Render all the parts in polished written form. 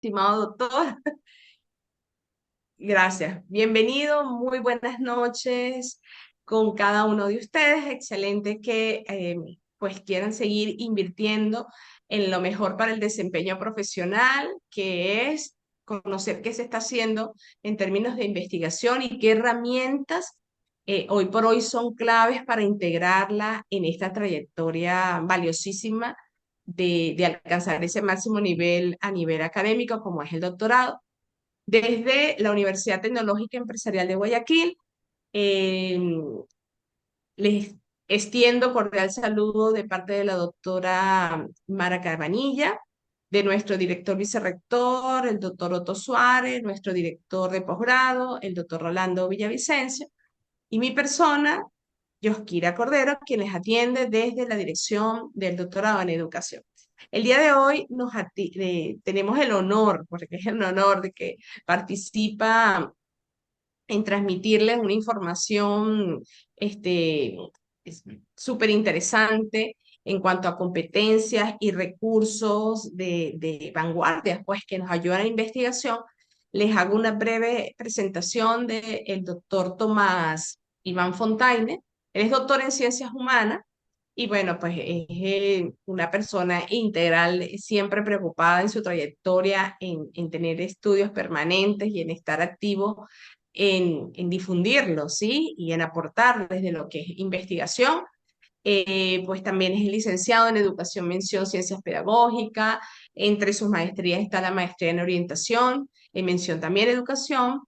estimado doctor. Gracias. Bienvenido, muy buenas noches con cada uno de ustedes. Excelente que pues quieran seguir invirtiendo en lo mejor para el desempeño profesional, que es conocer qué se está haciendo en términos de investigación y qué herramientas hoy por hoy son claves para integrarla en esta trayectoria valiosísima de alcanzar ese máximo nivel a nivel académico como es el doctorado. Desde la Universidad Tecnológica Empresarial de Guayaquil, eh, les extiendo cordial saludo de parte de la doctora Mara Carvanilla, de nuestro director vicerrector, el doctor Otto Suárez, nuestro director de posgrado, el doctor Rolando Villavicencio, y mi persona, Yoskira Cordero, quien les atiende desde la dirección del doctorado en educación. El día de hoy tenemos el honor, porque es el honor de que participa en transmitirles una información este, es súper interesante en cuanto a competencias y recursos de vanguardia, pues que nos ayudan a la investigación. Les hago una breve presentación del doctor Tomás Iván Fontaine. Él es doctor en ciencias humanas y bueno, pues es una persona integral, siempre preocupada en su trayectoria en tener estudios permanentes y en estar activo en difundirlo, ¿sí? Y en aportar desde lo que es investigación. Pues también es licenciado en Educación Mención Ciencias Pedagógicas. Entre sus maestrías está la maestría en Orientación, en Mención también Educación.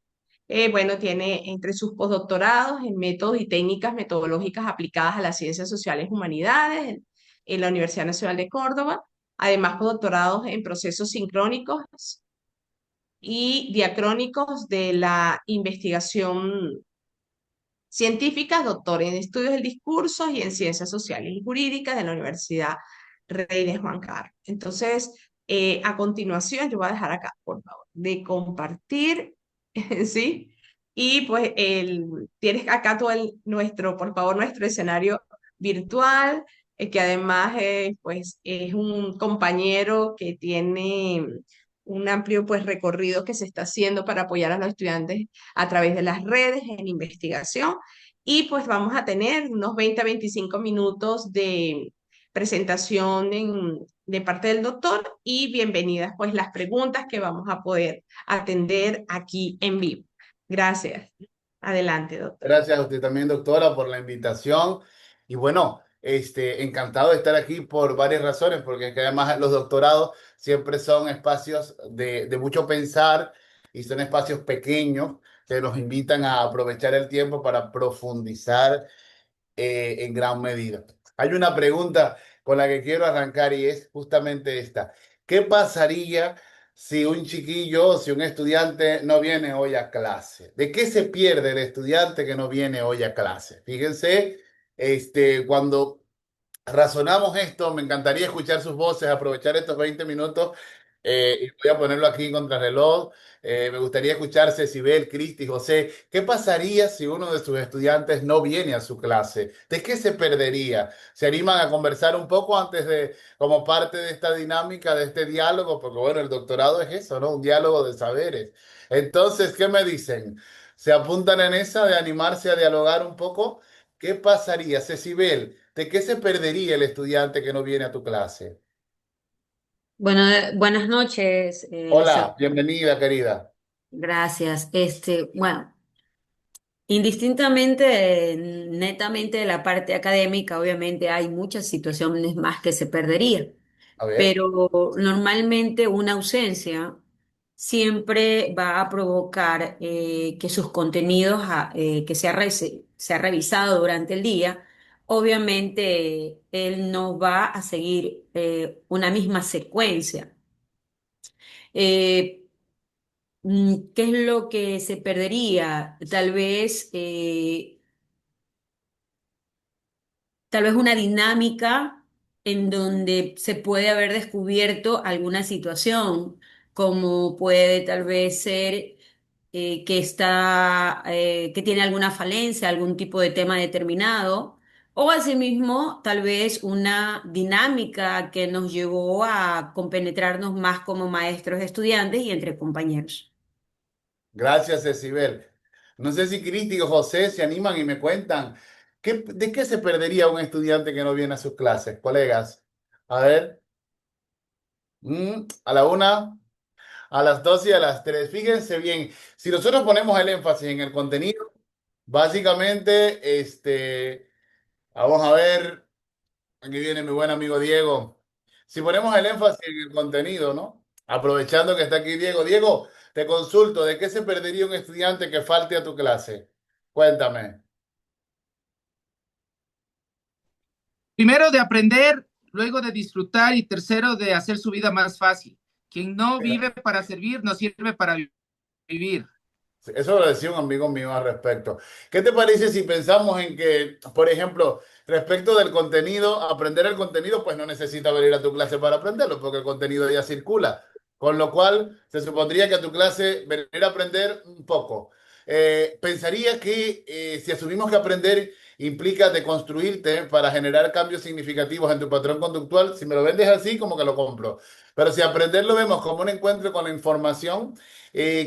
Bueno, tiene entre sus postdoctorados en métodos y técnicas metodológicas aplicadas a las ciencias sociales y humanidades en la Universidad Nacional de Córdoba. Además, postdoctorados en procesos sincrónicos y diacrónicos de la investigación científica, doctor en estudios del discurso y en ciencias sociales y jurídicas de la Universidad Rey de Juan Carlos. Entonces, a continuación, yo voy a dejar acá, por favor, de compartir, ¿sí? Y pues tienes acá todo nuestro, por favor, nuestro escenario virtual, que además pues, es un compañero que tiene un amplio pues, recorrido que se está haciendo para apoyar a los estudiantes a través de las redes en investigación. Y pues vamos a tener unos 20 a 25 minutos de presentación de parte del doctor y bienvenidas pues las preguntas que vamos a poder atender aquí en vivo. Gracias. Adelante, doctor. Gracias a usted también, doctora, por la invitación. Y bueno, encantado de estar aquí por varias razones, porque es que además los doctorados siempre son espacios de mucho pensar y son espacios pequeños que nos invitan a aprovechar el tiempo para profundizar en gran medida. Hay una pregunta con la que quiero arrancar y es justamente esta. ¿Qué pasaría si un chiquillo o si un estudiante no viene hoy a clase? ¿De qué se pierde el estudiante que no viene hoy a clase? Fíjense, cuando razonamos esto, me encantaría escuchar sus voces, aprovechar estos 20 minutos y voy a ponerlo aquí en contrarreloj. Me gustaría escuchar Cecibel, Cristi, José. ¿Qué pasaría si uno de sus estudiantes no viene a su clase? ¿De qué se perdería? ¿Se animan a conversar un poco antes de, como parte de esta dinámica, de este diálogo? Porque bueno, el doctorado es eso, ¿no? Un diálogo de saberes. Entonces, ¿qué me dicen? ¿Se apuntan en esa de animarse a dialogar un poco? ¿Qué pasaría, Cecibel? ¿De qué se perdería el estudiante que no viene a tu clase? Bueno, buenas noches, Hola, bienvenida, querida. gracias. Bueno, indistintamente, netamente de la parte académica, obviamente hay muchas situaciones más que se perdería, A ver. pero normalmente una ausencia siempre va a provocar que sus contenidos que se ha revisado durante el día, obviamente él no va a seguir una misma secuencia. Eh, ¿Qué es lo que se perdería? Tal vez una dinámica en donde se puede haber descubierto alguna situación, como puede tal vez ser que tiene alguna falencia, algún tipo de tema determinado, O asimismo, tal vez una dinámica que nos llevó a compenetrarnos más como maestros, estudiantes y entre compañeros. Gracias, Cecibel. No sé si Cristi o José se animan y me cuentan, ¿de qué se perdería un estudiante que no viene a sus clases, colegas? A ver, a la una, a las dos y a las tres. Fíjense bien, si nosotros ponemos el énfasis en el contenido, básicamente, vamos a ver, aquí viene mi buen amigo Diego. Si ponemos el énfasis en el contenido, ¿no? Aprovechando que está aquí Diego. Diego, te consulto, ¿de qué se perdería un estudiante que falte a tu clase? Cuéntame. Primero de aprender, luego de disfrutar y tercero de hacer su vida más fácil. Quien no vive para servir, no sirve para vivir. Eso lo decía un amigo mío al respecto. ¿Qué te parece si pensamos en que, por ejemplo, respecto del contenido, aprender el contenido, pues no necesita venir a tu clase para aprenderlo, porque el contenido ya circula. Con lo cual, se supondría que a tu clase venir a aprender un poco. Pensaría que si asumimos que aprender implica deconstruirte para generar cambios significativos en tu patrón conductual, si me lo vendes así, como que lo compro. Pero si aprender lo vemos como un encuentro con la información,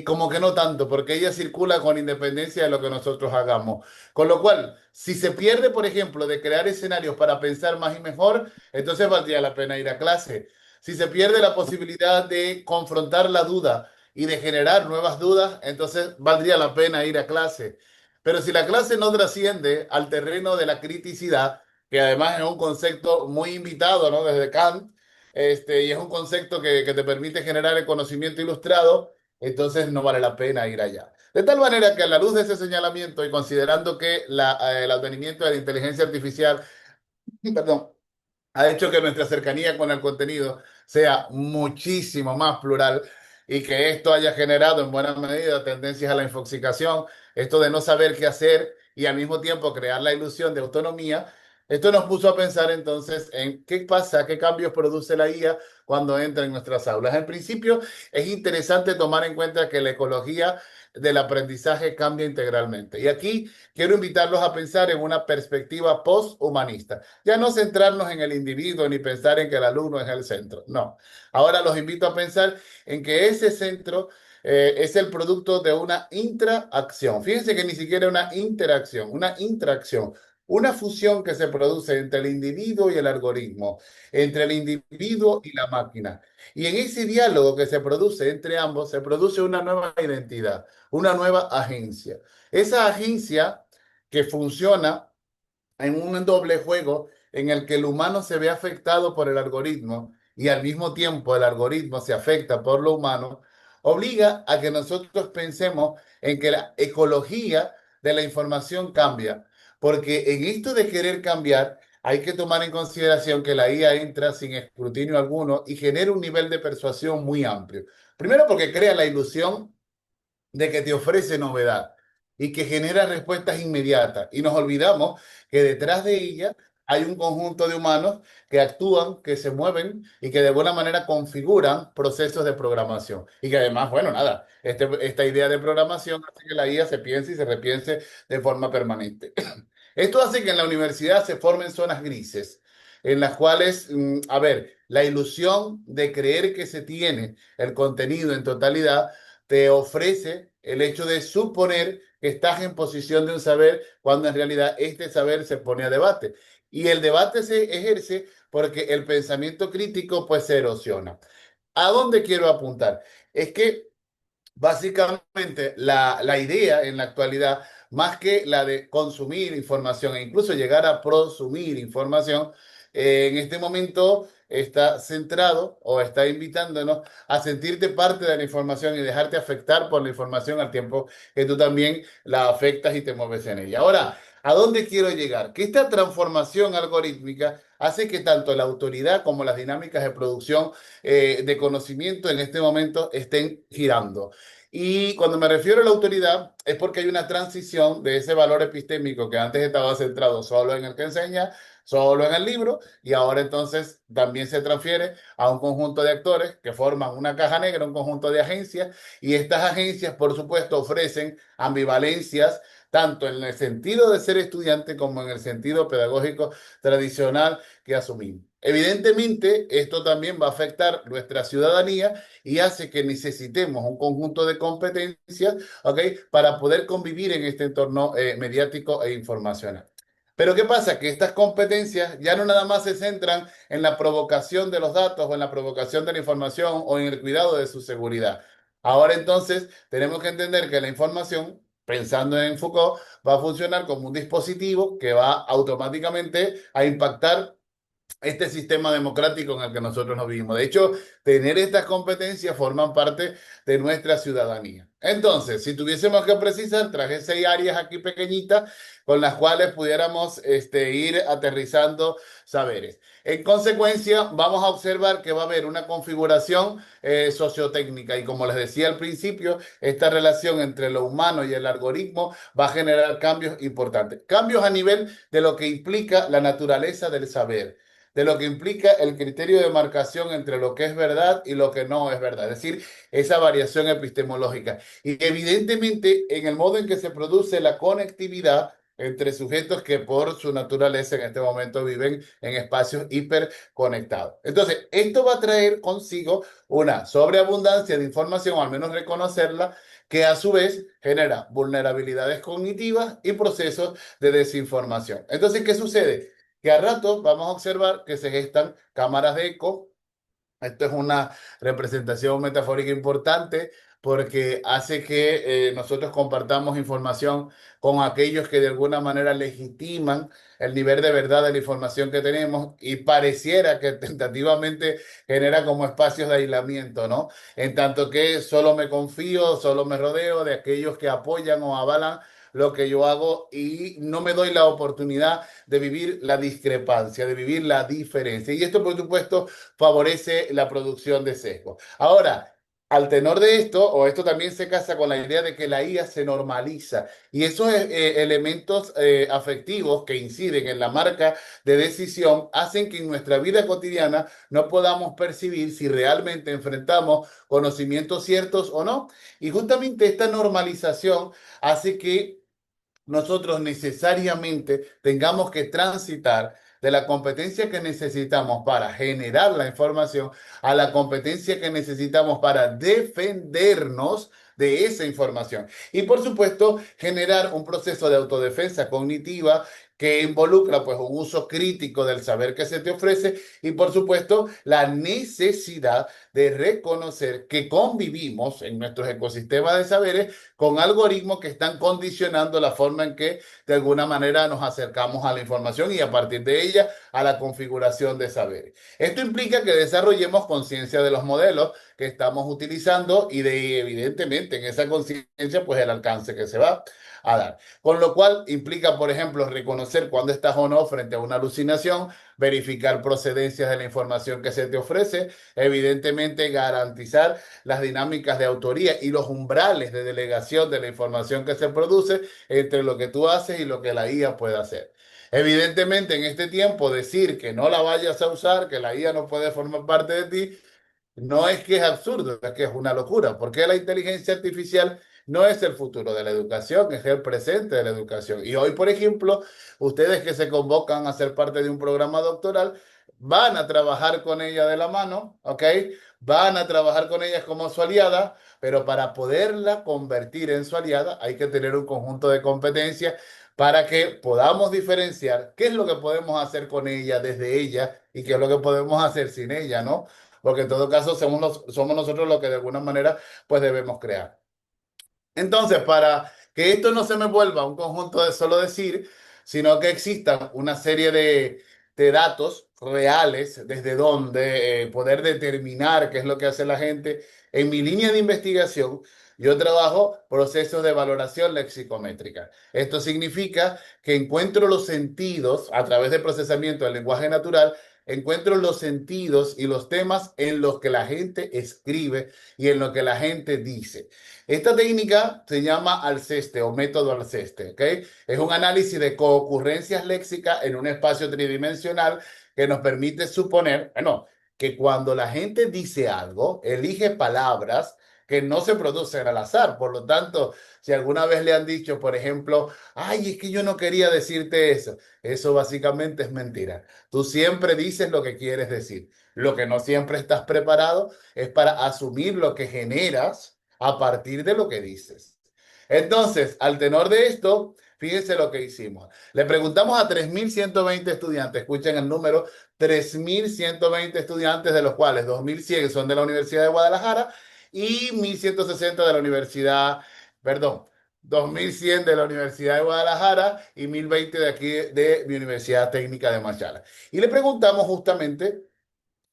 como que no tanto, porque ella circula con independencia de lo que nosotros hagamos. Con lo cual, si se pierde, por ejemplo, de crear escenarios para pensar más y mejor, entonces valdría la pena ir a clase. Si se pierde la posibilidad de confrontar la duda y de generar nuevas dudas, entonces valdría la pena ir a clase. Pero si la clase no trasciende al terreno de la criticidad, que además es un concepto muy invitado, ¿no? Desde Kant, y es un concepto que te permite generar el conocimiento ilustrado, entonces no vale la pena ir allá. De tal manera que a la luz de ese señalamiento y considerando que el advenimiento de la inteligencia artificial, perdón, ha hecho que nuestra cercanía con el contenido sea muchísimo más plural y que esto haya generado en buena medida tendencias a la infoxicación, esto de no saber qué hacer y al mismo tiempo crear la ilusión de autonomía. Esto nos puso a pensar entonces en qué pasa, qué cambios produce la IA cuando entra en nuestras aulas. En principio, es interesante tomar en cuenta que la ecología del aprendizaje cambia integralmente. Y aquí quiero invitarlos a pensar en una perspectiva posthumanista. Ya no centrarnos en el individuo ni pensar en que el alumno es el centro. No. Ahora los invito a pensar en que ese centro es el producto de una intraacción. Fíjense que ni siquiera una interacción, una intracción. Una fusión que se produce entre el individuo y el algoritmo, entre el individuo y la máquina. Y en ese diálogo que se produce entre ambos, se produce una nueva identidad, una nueva agencia. Esa agencia que funciona en un doble juego en el que el humano se ve afectado por el algoritmo y al mismo tiempo el algoritmo se afecta por lo humano, obliga a que nosotros pensemos en que la ecología de la información cambia. Porque en esto de querer cambiar, hay que tomar en consideración que la IA entra sin escrutinio alguno y genera un nivel de persuasión muy amplio. Primero porque crea la ilusión de que te ofrece novedad y que genera respuestas inmediatas. Y nos olvidamos que detrás de ella hay un conjunto de humanos que actúan, que se mueven y que de buena manera configuran procesos de programación. Y que además, bueno, nada, esta idea de programación hace que la IA se piense y se repiense de forma permanente. Esto hace que en la universidad se formen zonas grises, en las cuales, a ver, la ilusión de creer que se tiene el contenido en totalidad te ofrece el hecho de suponer que estás en posición de un saber cuando en realidad este saber se pone a debate. Y el debate se ejerce porque el pensamiento crítico pues se erosiona. ¿A dónde quiero apuntar? Es que básicamente, la idea en la actualidad, más que la de consumir información e incluso llegar a prosumir información, en este momento está centrado o está invitándonos a sentirte parte de la información y dejarte afectar por la información al tiempo que tú también la afectas y te mueves en ella. Ahora, ¿a dónde quiero llegar? Que esta transformación algorítmica hace que tanto la autoridad como las dinámicas de producción de conocimiento en este momento estén girando. Y cuando me refiero a la autoridad, es porque hay una transición de ese valor epistémico que antes estaba centrado solo en el que enseña, solo en el libro, y ahora entonces también se transfiere a un conjunto de actores que forman una caja negra, un conjunto de agencias, y estas agencias, por supuesto, ofrecen ambivalencias tanto en el sentido de ser estudiante como en el sentido pedagógico tradicional que asumimos. Evidentemente, esto también va a afectar nuestra ciudadanía y hace que necesitemos un conjunto de competencias, ¿ok? Para poder convivir en este entorno mediático e informacional. Pero ¿qué pasa? Que estas competencias ya no nada más se centran en la provocación de los datos o en la provocación de la información o en el cuidado de su seguridad. Ahora entonces tenemos que entender que la información, pensando en Foucault, va a funcionar como un dispositivo que va automáticamente a impactar este sistema democrático en el que nosotros nos vivimos. De hecho, tener estas competencias forman parte de nuestra ciudadanía. Entonces, si tuviésemos que precisar, traje 6 áreas aquí pequeñitas con las cuales pudiéramos ir aterrizando saberes. En consecuencia, vamos a observar que va a haber una configuración sociotécnica y como les decía al principio, esta relación entre lo humano y el algoritmo va a generar cambios importantes. Cambios a nivel de lo que implica la naturaleza del saber, de lo que implica el criterio de marcación entre lo que es verdad y lo que no es verdad, es decir, esa variación epistemológica. Y evidentemente en el modo en que se produce la conectividad entre sujetos que por su naturaleza en este momento viven en espacios hiperconectados. Entonces, esto va a traer consigo una sobreabundancia de información, o al menos reconocerla, que a su vez genera vulnerabilidades cognitivas y procesos de desinformación. Entonces, ¿qué sucede? Que a rato vamos a observar que se gestan cámaras de eco. Esto es una representación metafórica importante porque hace que nosotros compartamos información con aquellos que de alguna manera legitiman el nivel de verdad de la información que tenemos y pareciera que tentativamente genera como espacios de aislamiento, ¿no? En tanto que solo me confío, solo me rodeo de aquellos que apoyan o avalan lo que yo hago y no me doy la oportunidad de vivir la discrepancia, de vivir la diferencia. Y esto, por supuesto, favorece la producción de sesgo. Ahora, al tenor de esto, o esto también se casa con la idea de que la IA se normaliza y esos elementos afectivos que inciden en la marca de decisión hacen que en nuestra vida cotidiana no podamos percibir si realmente enfrentamos conocimientos ciertos o no. Y justamente esta normalización hace que nosotros necesariamente tengamos que transitar de la competencia que necesitamos para generar la información a la competencia que necesitamos para defendernos de esa información. Y por supuesto, generar un proceso de autodefensa cognitiva que involucra pues un uso crítico del saber que se te ofrece y por supuesto la necesidad de reconocer que convivimos en nuestros ecosistemas de saberes con algoritmos que están condicionando la forma en que de alguna manera nos acercamos a la información y a partir de ella a la configuración de saberes. Esto implica que desarrollemos conciencia de los modelos que estamos utilizando y de evidentemente en esa conciencia pues el alcance que se va a dar. Con lo cual implica, por ejemplo, reconocer cuándo estás o no frente a una alucinación, verificar procedencias de la información que se te ofrece, evidentemente garantizar las dinámicas de autoría y los umbrales de delegación de la información que se produce entre lo que tú haces y lo que la IA puede hacer. Evidentemente, en este tiempo, decir que no la vayas a usar, que la IA no puede formar parte de ti, no es que es absurdo, es que es una locura, porque la inteligencia artificial no es el futuro de la educación, es el presente de la educación. Y hoy, por ejemplo, ustedes que se convocan a ser parte de un programa doctoral, van a trabajar con ella de la mano, ¿ok? Van a trabajar con ella como su aliada, pero para poderla convertir en su aliada hay que tener un conjunto de competencias para que podamos diferenciar qué es lo que podemos hacer con ella desde ella y qué es lo que podemos hacer sin ella, ¿no? Porque en todo caso somos nosotros los que de alguna manera pues debemos crear. Entonces, para que esto no se me vuelva un conjunto de solo decir, sino que existan una serie de datos reales desde donde poder determinar qué es lo que hace la gente, en mi línea de investigación yo trabajo procesos de valoración lexicométrica. Esto significa que encuentro los sentidos a través del procesamiento del lenguaje natural, encuentro los sentidos y los temas en los que la gente escribe y en lo que la gente dice. Esta técnica se llama Alceste o método Alceste, ¿ok? Es un análisis de coocurrencias léxicas en un espacio tridimensional que nos permite suponer, bueno, que cuando la gente dice algo, elige palabras que no se producen al azar. Por lo tanto, si alguna vez le han dicho, por ejemplo, ay, es que yo no quería decirte eso básicamente es mentira. Tú siempre dices lo que quieres decir. Lo que no siempre estás preparado es para asumir lo que generas a partir de lo que dices. Entonces, al tenor de esto, fíjense lo que hicimos. Le preguntamos a 3.120 estudiantes, escuchen el número, 3.120 estudiantes, de los cuales 2.100 son de la Universidad de Guadalajara y 1.160 de la Universidad, perdón, 2.100 de la Universidad de Guadalajara y 1.020 de aquí de mi Universidad Técnica de Machala. Y le preguntamos justamente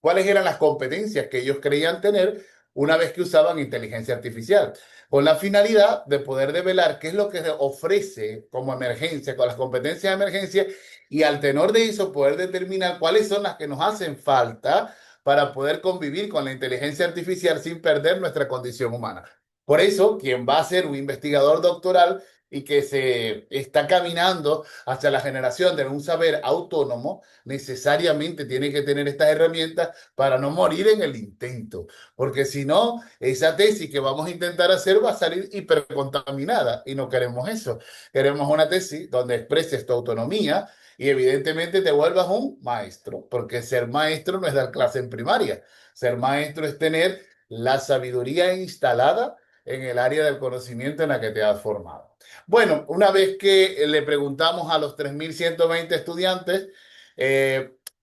cuáles eran las competencias que ellos creían tener una vez que usaban inteligencia artificial, con la finalidad de poder develar qué es lo que ofrece como emergencia, con las competencias de emergencia, y al tenor de eso poder determinar cuáles son las que nos hacen falta para poder convivir con la inteligencia artificial sin perder nuestra condición humana. Por eso, quien va a ser un investigador doctoral y que se está caminando hacia la generación de un saber autónomo, necesariamente tiene que tener estas herramientas para no morir en el intento, porque si no, esa tesis que vamos a intentar hacer va a salir hipercontaminada y no queremos eso. Queremos una tesis donde expreses tu autonomía y evidentemente te vuelvas un maestro, porque ser maestro no es dar clase en primaria, ser maestro es tener la sabiduría instalada en el área del conocimiento en la que te has formado. Bueno, una vez que le preguntamos a los 3.120 estudiantes,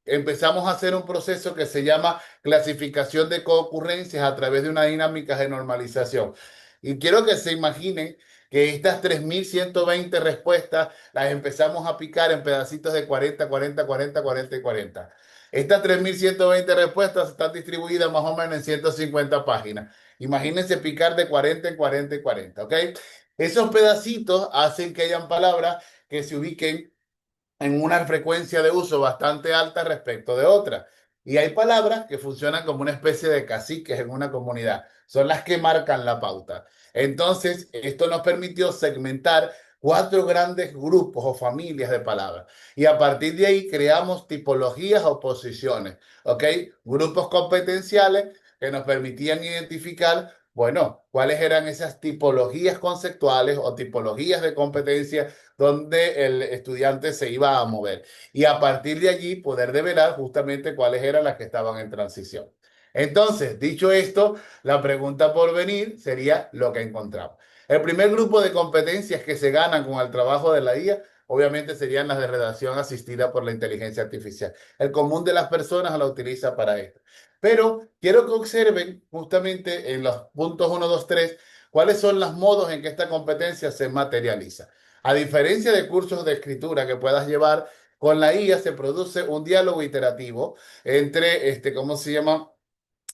empezamos a hacer un proceso que se llama clasificación de concurrencias a través de una dinámica de normalización. Y quiero que se imaginen que estas 3.120 respuestas las empezamos a picar en pedacitos de 40, 40, 40, 40 y 40. Estas 3.120 respuestas están distribuidas más o menos en 150 páginas. Imagínense picar de 40 en 40 y 40, ¿ok? Esos pedacitos hacen que hayan palabras que se ubiquen en una frecuencia de uso bastante alta respecto de otras. Y hay palabras que funcionan como una especie de caciques en una comunidad. Son las que marcan la pauta. Entonces, esto nos permitió segmentar 4 grandes grupos o familias de palabras. Y a partir de ahí creamos tipologías o posiciones. ¿Ok? Grupos competenciales que nos permitían identificar, bueno, cuáles eran esas tipologías conceptuales o tipologías de competencia donde el estudiante se iba a mover. Y a partir de allí poder develar justamente cuáles eran las que estaban en transición. Entonces, dicho esto, la pregunta por venir sería lo que encontramos. El primer grupo de competencias que se ganan con el trabajo de la IA, obviamente serían las de redacción asistida por la inteligencia artificial. El común de las personas la utiliza para esto. Pero quiero que observen justamente en los puntos 1, 2, 3, cuáles son los modos en que esta competencia se materializa. A diferencia de cursos de escritura que puedas llevar, con la IA se produce un diálogo iterativo entre, ¿cómo se llama?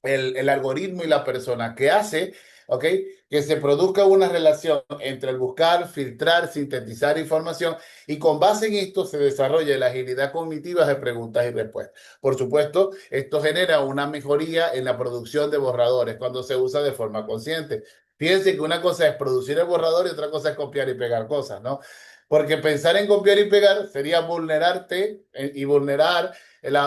El algoritmo y la persona que hace, ¿ok? Que se produzca una relación entre el buscar, filtrar, sintetizar información y con base en esto se desarrolla la agilidad cognitiva de preguntas y respuestas. Por supuesto, esto genera una mejoría en la producción de borradores cuando se usa de forma consciente. Fíjense que una cosa es producir el borrador y otra cosa es copiar y pegar cosas, ¿no? Porque pensar en copiar y pegar sería vulnerarte y vulnerar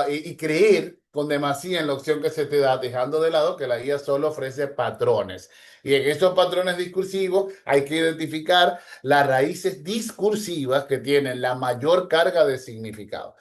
y creer con demasía en la opción que se te da, dejando de lado que la guía solo ofrece patrones. Y en estos patrones discursivos hay que identificar las raíces discursivas que tienen la mayor carga de significado.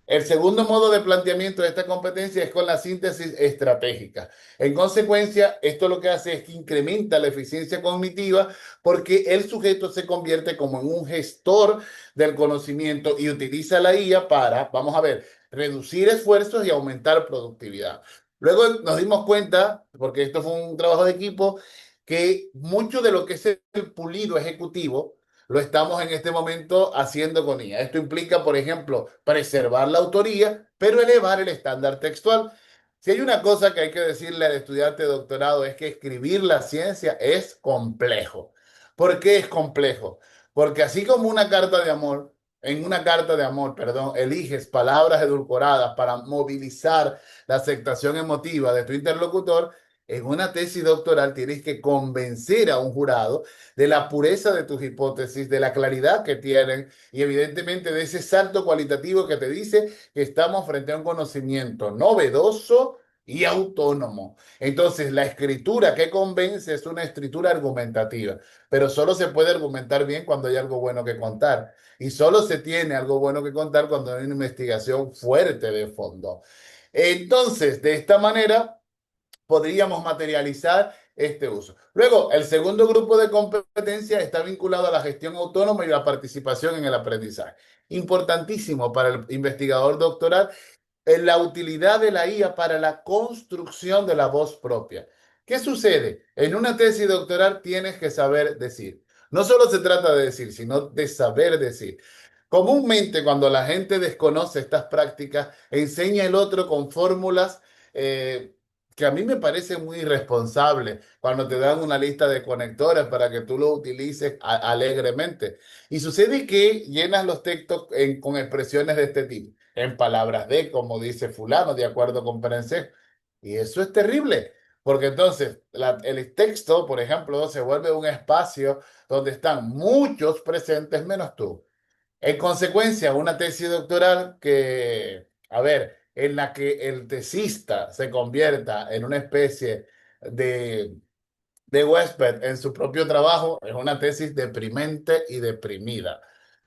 El segundo modo de planteamiento de esta competencia es con la síntesis estratégica. En consecuencia, esto lo que hace es que incrementa la eficiencia cognitiva porque el sujeto se convierte como en un gestor del conocimiento y utiliza la IA para, vamos a ver, reducir esfuerzos y aumentar productividad. Luego nos dimos cuenta, porque esto fue un trabajo de equipo, que mucho de lo que es el pulido ejecutivo lo estamos en este momento haciendo con IA. Esto implica, por ejemplo, preservar la autoría, pero elevar el estándar textual. Si hay una cosa que hay que decirle al estudiante de doctorado es que escribir la ciencia es complejo. ¿Por qué es complejo? Porque así como una carta de amor, en una carta de amor, perdón, eliges palabras edulcoradas para movilizar la aceptación emotiva de tu interlocutor, en una tesis doctoral tienes que convencer a un jurado de la pureza de tus hipótesis, de la claridad que tienen y evidentemente de ese salto cualitativo que te dice que estamos frente a un conocimiento novedoso y autónomo. Entonces, la escritura que convence es una escritura argumentativa, pero solo se puede argumentar bien cuando hay algo bueno que contar. Y solo se tiene algo bueno que contar cuando hay una investigación fuerte de fondo. Entonces, de esta manera podríamos materializar este uso. Luego, el segundo grupo de competencias está vinculado a la gestión autónoma y la participación en el aprendizaje. Importantísimo para el investigador doctoral en la utilidad de la IA para la construcción de la voz propia. ¿Qué sucede? En una tesis doctoral tienes que saber decir. No solo se trata de decir, sino de saber decir. Comúnmente, cuando la gente desconoce estas prácticas, enseña el otro con fórmulas eh, que a mí me parece muy irresponsable cuando te dan una lista de conectores para que tú lo utilices alegremente. Y sucede que llenas los textos con expresiones de este tipo, en palabras de, como dice fulano, de acuerdo con Perencejo. Y eso es terrible, porque entonces el texto, por ejemplo, se vuelve un espacio donde están muchos presentes menos tú. En consecuencia, una tesis doctoral que, a ver, en la que el tesista se convierta en una especie de huésped en su propio trabajo, es una tesis deprimente y deprimida.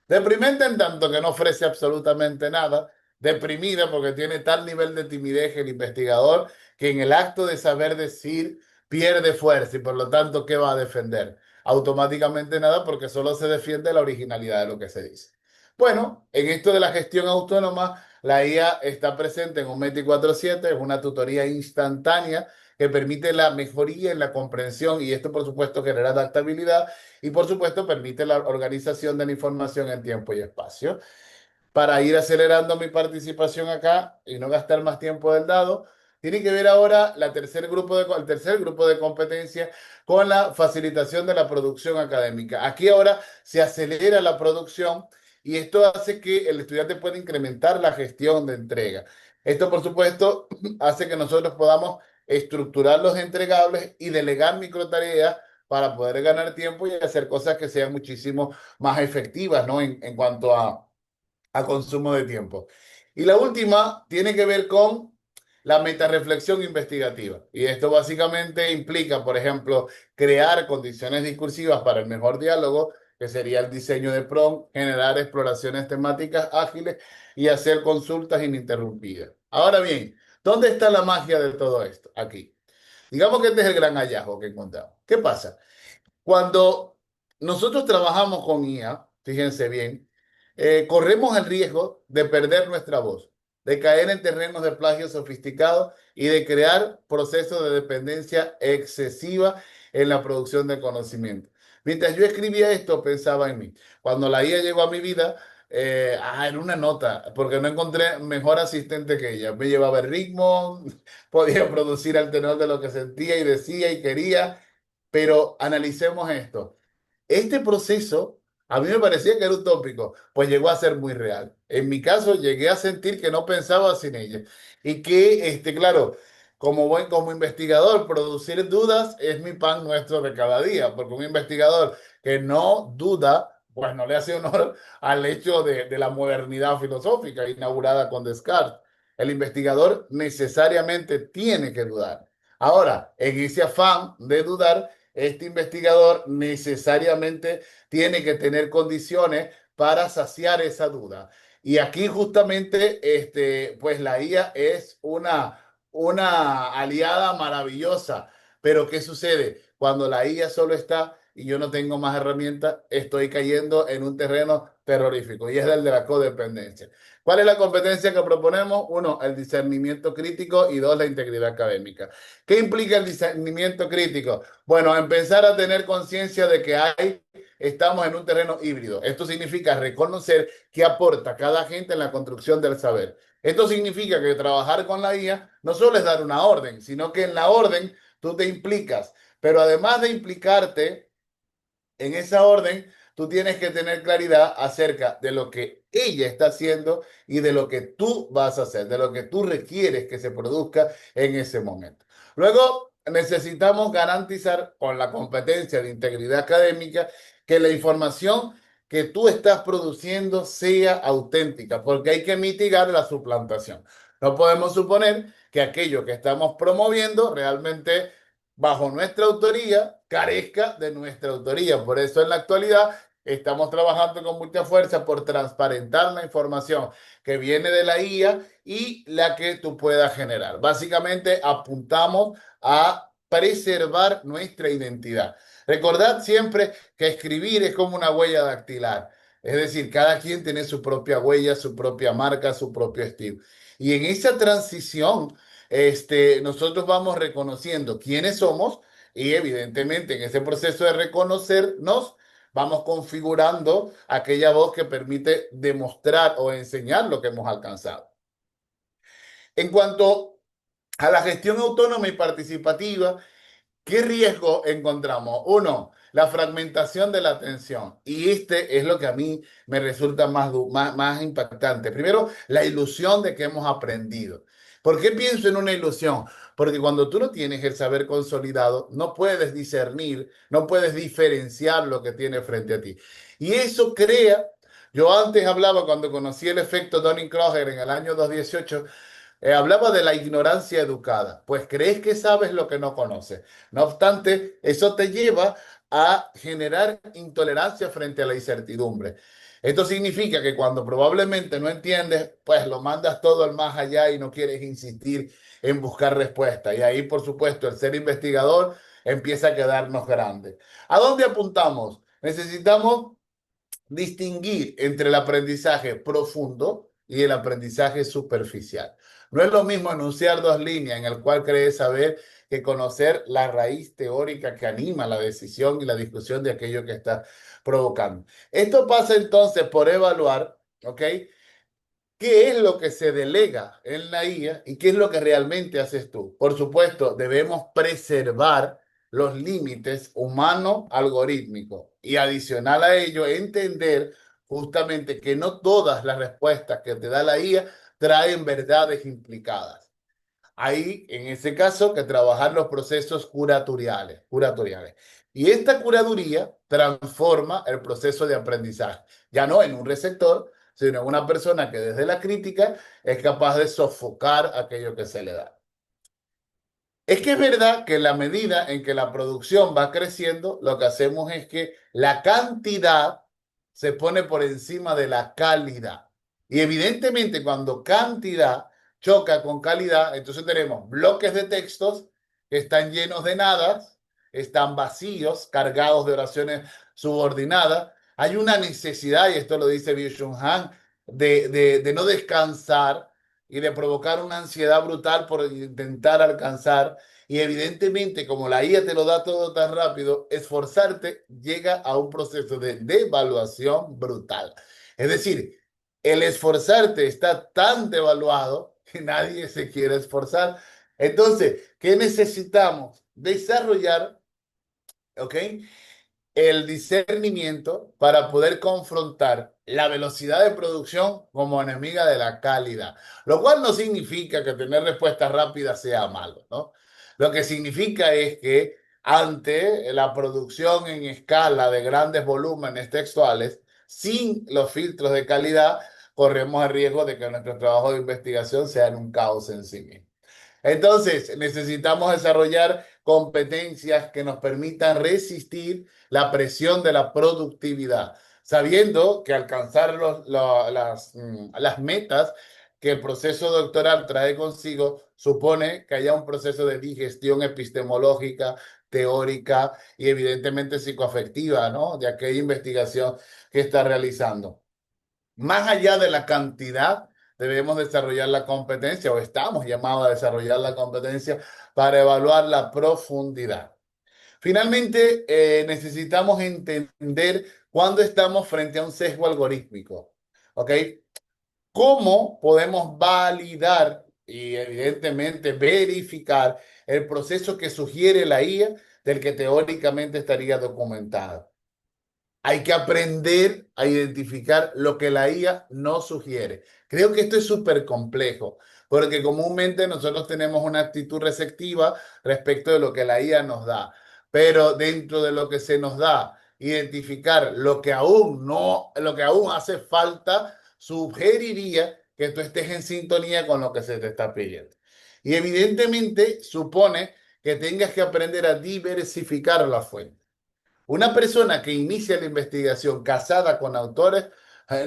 Deprimente en tanto que no ofrece absolutamente nada, deprimida porque tiene tal nivel de timidez el investigador que en el acto de saber decir pierde fuerza y por lo tanto, ¿qué va a defender? Automáticamente nada porque solo se defiende la originalidad de lo que se dice. Bueno, en esto de la gestión autónoma, la IA está presente en un 24/7, es una tutoría instantánea que permite la mejoría en la comprensión y esto por supuesto genera adaptabilidad y por supuesto permite la organización de la información en tiempo y espacio. Para ir acelerando mi participación acá y no gastar más tiempo del dado, tiene que ver ahora el tercer grupo de competencias con la facilitación de la producción académica. Aquí ahora se acelera la producción y esto hace que el estudiante pueda incrementar la gestión de entrega. Esto, por supuesto, hace que nosotros podamos estructurar los entregables y delegar microtareas para poder ganar tiempo y hacer cosas que sean muchísimo más efectivas, ¿no? En cuanto a consumo de tiempo. Y la última tiene que ver con la metarreflexión investigativa. Y esto básicamente implica, por ejemplo, crear condiciones discursivas para el mejor diálogo, que sería el diseño de prompt, generar exploraciones temáticas ágiles y hacer consultas ininterrumpidas. Ahora bien, ¿dónde está la magia de todo esto? Aquí. Digamos que este es el gran hallazgo que encontramos. ¿Qué pasa? Cuando nosotros trabajamos con IA, fíjense bien, corremos el riesgo de perder nuestra voz, de caer en terrenos de plagio sofisticado y de crear procesos de dependencia excesiva en la producción de conocimiento. Mientras yo escribía esto, pensaba en mí. Cuando la IA llegó a mi vida, en una nota, porque no encontré mejor asistente que ella. Me llevaba el ritmo, podía producir al tenor de lo que sentía y decía y quería, pero analicemos esto. Este proceso a mí me parecía que era utópico, pues llegó a ser muy real. En mi caso, llegué a sentir que no pensaba sin ella y que, claro, como investigador, producir dudas es mi pan nuestro de cada día, porque un investigador que no duda, pues no le hace honor al hecho de la modernidad filosófica inaugurada con Descartes. El investigador necesariamente tiene que dudar. Ahora, en ese afán de dudar, este investigador necesariamente tiene que tener condiciones para saciar esa duda. Y aquí justamente, pues la IA es una aliada maravillosa. Pero ¿qué sucede? Cuando la IA solo está y yo no tengo más herramientas, estoy cayendo en un terreno terrorífico y es el de la codependencia. ¿Cuál es la competencia que proponemos? Uno, el discernimiento crítico y dos, la integridad académica. ¿Qué implica el discernimiento crítico? Bueno, empezar a tener conciencia de que estamos en un terreno híbrido. Esto significa reconocer qué aporta cada agente en la construcción del saber. Esto significa que trabajar con la IA no solo es dar una orden, sino que en la orden tú te implicas. Pero además de implicarte en esa orden, tú tienes que tener claridad acerca de lo que ella está haciendo y de lo que tú vas a hacer, de lo que tú requieres que se produzca en ese momento. Luego, necesitamos garantizar con la competencia de integridad académica que la información que tú estás produciendo sea auténtica, porque hay que mitigar la suplantación. No podemos suponer que aquello que estamos promoviendo realmente bajo nuestra autoría carezca de nuestra autoría. Por eso en la actualidad estamos trabajando con mucha fuerza por transparentar la información que viene de la IA y la que tú puedas generar. Básicamente apuntamos a preservar nuestra identidad. Recordad siempre que escribir es como una huella dactilar. Es decir, cada quien tiene su propia huella, su propia marca, su propio estilo. Y en esa transición, nosotros vamos reconociendo quiénes somos y evidentemente en ese proceso de reconocernos, vamos configurando aquella voz que permite demostrar o enseñar lo que hemos alcanzado. En cuanto a la gestión autónoma y participativa, ¿qué riesgo encontramos? Uno, la fragmentación de la atención. Y este es lo que a mí me resulta más impactante. Primero, la ilusión de que hemos aprendido. ¿Por qué pienso en una ilusión? Porque cuando tú no tienes el saber consolidado, no puedes discernir, no puedes diferenciar lo que tiene frente a ti. Y eso crea, yo antes hablaba cuando conocí el efecto Dunning-Kruger en el año 2018, hablaba de la ignorancia educada, pues crees que sabes lo que no conoces. No obstante, eso te lleva a generar intolerancia frente a la incertidumbre. Esto significa que cuando probablemente no entiendes, pues lo mandas todo al más allá y no quieres insistir en buscar respuesta. Y ahí, por supuesto, el ser investigador empieza a quedarnos grande. ¿A dónde apuntamos? Necesitamos distinguir entre el aprendizaje profundo y el aprendizaje superficial. No es lo mismo enunciar dos líneas en el cual crees saber que conocer la raíz teórica que anima la decisión y la discusión de aquello que está provocando. Esto pasa entonces por evaluar, ¿ok? ¿Qué es lo que se delega en la IA y qué es lo que realmente haces tú? Por supuesto, debemos preservar los límites humano-algorítmicos y adicional a ello, entender justamente que no todas las respuestas que te da la IA traen verdades implicadas. Hay, en ese caso, que trabajar los procesos curatoriales. Y esta curaduría transforma el proceso de aprendizaje, ya no en un receptor, sino en una persona que desde la crítica es capaz de sofocar aquello que se le da. Es que es verdad que en la medida en que la producción va creciendo, lo que hacemos es que la cantidad se pone por encima de la calidad. Y evidentemente cuando cantidad choca con calidad, entonces tenemos bloques de textos que están llenos de nadas, están vacíos, cargados de oraciones subordinadas. Hay una necesidad, y esto lo dice Byung-Chul Han, de no descansar y de provocar una ansiedad brutal por intentar alcanzar. Y evidentemente, como la IA te lo da todo tan rápido, esforzarte llega a un proceso de devaluación brutal. Es decir, el esforzarte está tan devaluado que nadie se quiere esforzar. Entonces, ¿qué necesitamos? Desarrollar, ¿ok? El discernimiento para poder confrontar la velocidad de producción como enemiga de la calidad. Lo cual no significa que tener respuestas rápidas sea malo, ¿no? Lo que significa es que ante la producción en escala de grandes volúmenes textuales, sin los filtros de calidad, corremos el riesgo de que nuestro trabajo de investigación sea en un caos en sí mismo. Entonces, necesitamos desarrollar competencias que nos permitan resistir la presión de la productividad, sabiendo que alcanzar las metas que el proceso doctoral trae consigo supone que haya un proceso de digestión epistemológica, teórica y evidentemente psicoafectiva, ¿no? De aquella investigación que está realizando. Más allá de la cantidad, debemos desarrollar la competencia o estamos llamados a desarrollar la competencia para evaluar la profundidad. Finalmente, necesitamos entender cuándo estamos frente a un sesgo algorítmico. ¿Ok? ¿Cómo podemos validar y evidentemente verificar el proceso que sugiere la IA del que teóricamente estaría documentado? Hay que aprender a identificar lo que la IA no sugiere. Creo que esto es súper complejo, porque comúnmente nosotros tenemos una actitud receptiva respecto de lo que la IA nos da, pero dentro de lo que se nos da, identificar lo que aún no, lo que aún hace falta, sugeriría que tú estés en sintonía con lo que se te está pidiendo. Y evidentemente supone que tengas que aprender a diversificar la fuente. Una persona que inicia la investigación casada con autores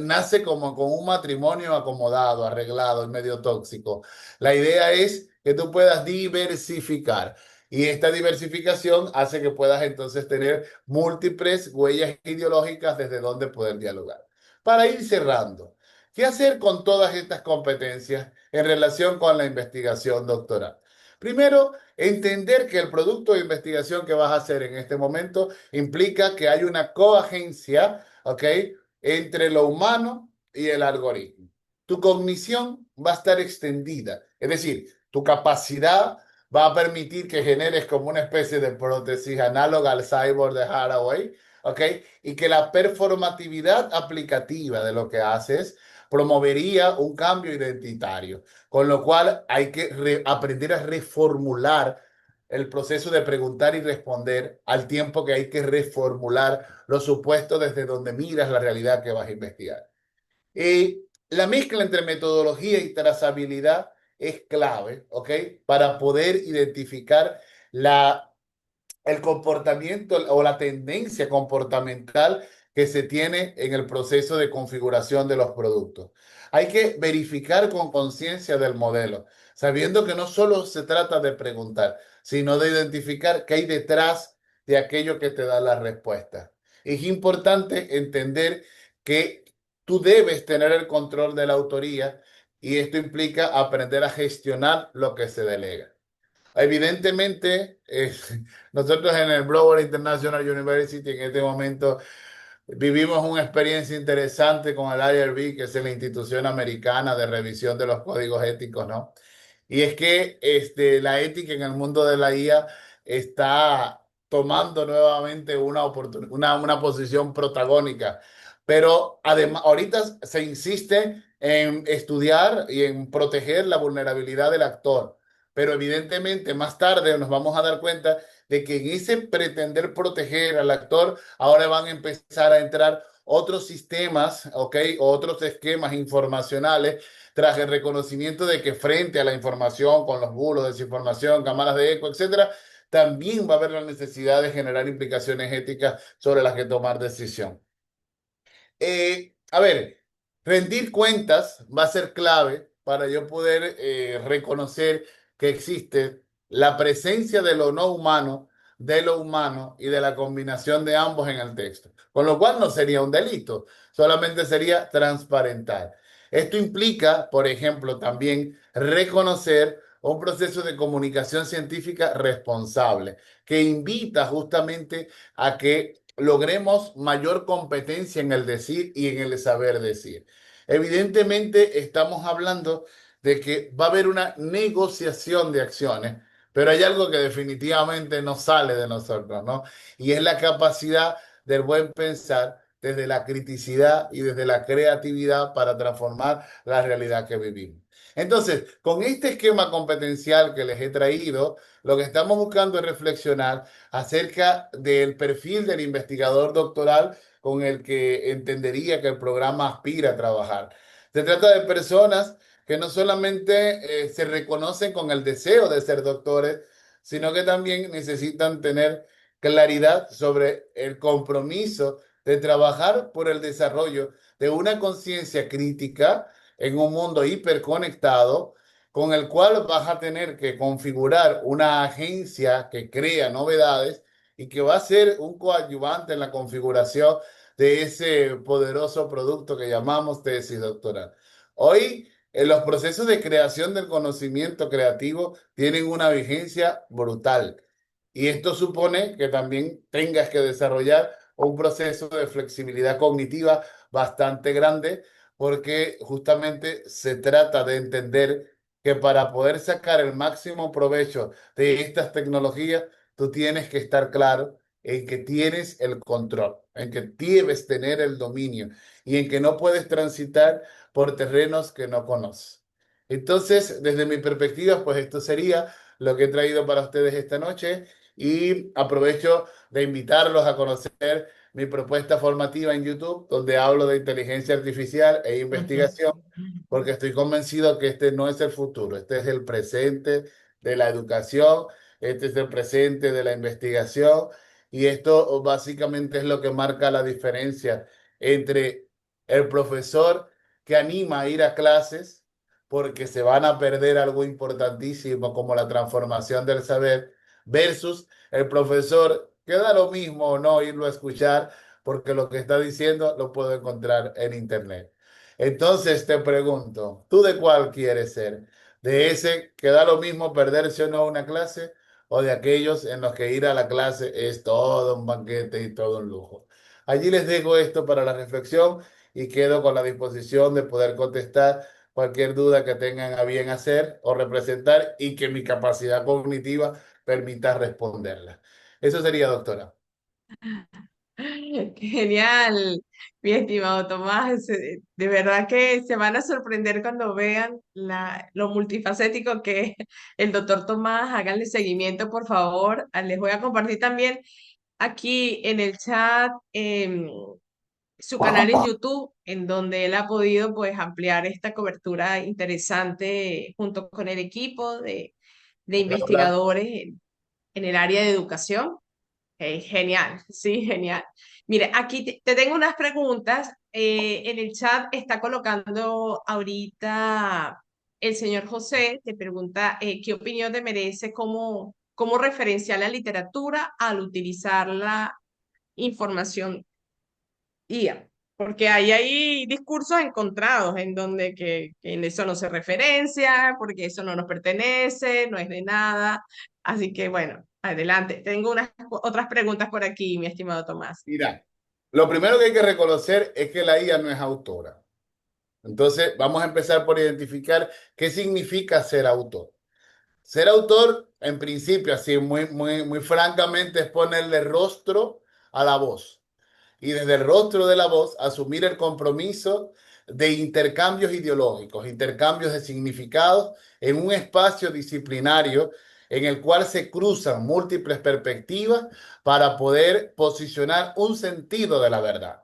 nace como con un matrimonio acomodado, arreglado y medio tóxico. La idea es que tú puedas diversificar y esta diversificación hace que puedas entonces tener múltiples huellas ideológicas desde donde poder dialogar. Para ir cerrando, ¿qué hacer con todas estas competencias en relación con la investigación doctoral? Primero, entender que el producto de investigación que vas a hacer en este momento implica que hay una coagencia, ¿ok? Entre lo humano y el algoritmo. Tu cognición va a estar extendida, es decir, tu capacidad va a permitir que generes como una especie de prótesis análoga al cyborg de Haraway, ¿ok? Y que la performatividad aplicativa de lo que haces promovería un cambio identitario, con lo cual hay que aprender a reformular el proceso de preguntar y responder al tiempo que hay que reformular los supuestos desde donde miras la realidad que vas a investigar. La mezcla entre metodología y trazabilidad es clave, ¿ok? Para poder identificar la el comportamiento o la tendencia comportamental que se tiene en el proceso de configuración de los productos. Hay que verificar con conciencia del modelo, sabiendo que no solo se trata de preguntar, sino de identificar qué hay detrás de aquello que te da la respuesta. Es importante entender que tú debes tener el control de la autoría y esto implica aprender a gestionar lo que se delega. Evidentemente, nosotros en el Broward International University en este momento vivimos una experiencia interesante con el IRB, que es la institución americana de revisión de los códigos éticos, ¿no? Y es que la ética en el mundo de la IA está tomando nuevamente una posición protagónica. Pero además, ahorita se insiste en estudiar y en proteger la vulnerabilidad del actor. Pero evidentemente más tarde nos vamos a dar cuenta de que en ese pretender proteger al actor, ahora van a empezar a entrar otros sistemas, ¿ok? Otros esquemas informacionales tras el reconocimiento de que frente a la información, con los bulos, desinformación, cámaras de eco, etcétera, también va a haber la necesidad de generar implicaciones éticas sobre las que tomar decisión. A ver, rendir cuentas va a ser clave para yo poder reconocer que existe la presencia de lo humano y de la combinación de ambos en el texto. Con lo cual no sería un delito, solamente sería transparentar. Esto implica, por ejemplo, también reconocer un proceso de comunicación científica responsable que invita justamente a que logremos mayor competencia en el decir y en el saber decir. Evidentemente, estamos hablando de que va a haber una negociación de acciones, pero hay algo que definitivamente no sale de nosotros, ¿no? Y es la capacidad del buen pensar desde la criticidad y desde la creatividad para transformar la realidad que vivimos. Entonces, con este esquema competencial que les he traído, lo que estamos buscando es reflexionar acerca del perfil del investigador doctoral con el que entendería que el programa aspira a trabajar. Se trata de personas que no solamente se reconocen con el deseo de ser doctores, sino que también necesitan tener claridad sobre el compromiso de trabajar por el desarrollo de una conciencia crítica en un mundo hiperconectado, con el cual vas a tener que configurar una agencia que crea novedades y que va a ser un coadyuvante en la configuración de ese poderoso producto que llamamos tesis doctoral. Hoy, en los procesos de creación del conocimiento creativo tienen una vigencia brutal. Y esto supone que también tengas que desarrollar un proceso de flexibilidad cognitiva bastante grande, porque justamente se trata de entender que para poder sacar el máximo provecho de estas tecnologías, tú tienes que estar claro en que tienes el control, en que debes tener el dominio y en que no puedes transitar por terrenos que no conoces. Entonces, desde mi perspectiva, pues esto sería lo que he traído para ustedes esta noche y aprovecho de invitarlos a conocer mi propuesta formativa en YouTube, donde hablo de inteligencia artificial e Ujú. investigación, porque estoy convencido que este no es el futuro, este es el presente de la educación, este es el presente de la investigación, y esto básicamente es lo que marca la diferencia entre el profesor que anima a ir a clases porque se van a perder algo importantísimo como la transformación del saber, versus el profesor que da lo mismo o no irlo a escuchar porque lo que está diciendo lo puedo encontrar en internet. Entonces te pregunto, ¿tú de cuál quieres ser? ¿De ese que da lo mismo perderse o no una clase? ¿O de aquellos en los que ir a la clase es todo un banquete y todo un lujo? Allí les dejo esto para la reflexión y quedo con la disposición de poder contestar cualquier duda que tengan a bien hacer o representar y que mi capacidad cognitiva permita responderla. Eso sería, doctora. Genial, mi estimado Tomás. De verdad que se van a sorprender cuando vean lo multifacético que es el doctor Tomás. Háganle seguimiento, por favor. Les voy a compartir también aquí en el chat su canal en YouTube, en donde él ha podido pues ampliar esta cobertura interesante junto con el equipo de Hola. investigadores en el área de educación. Genial, sí, genial. Mire, aquí te tengo unas preguntas. En el chat está colocando ahorita el señor José, te pregunta qué opinión te merece cómo referenciar la literatura al utilizar la información IA, porque hay discursos encontrados en donde que en eso no se referencia, porque eso no nos pertenece, no es de nada. Así que bueno, adelante. Tengo unas otras preguntas por aquí, mi estimado Tomás. Mira, lo primero que hay que reconocer es que la IA no es autora. Entonces, vamos a empezar por identificar qué significa ser autor. Ser autor, en principio, así muy francamente, es ponerle rostro a la voz. Y desde el rostro de la voz asumir el compromiso de intercambios ideológicos, intercambios de significados en un espacio disciplinario en el cual se cruzan múltiples perspectivas para poder posicionar un sentido de la verdad.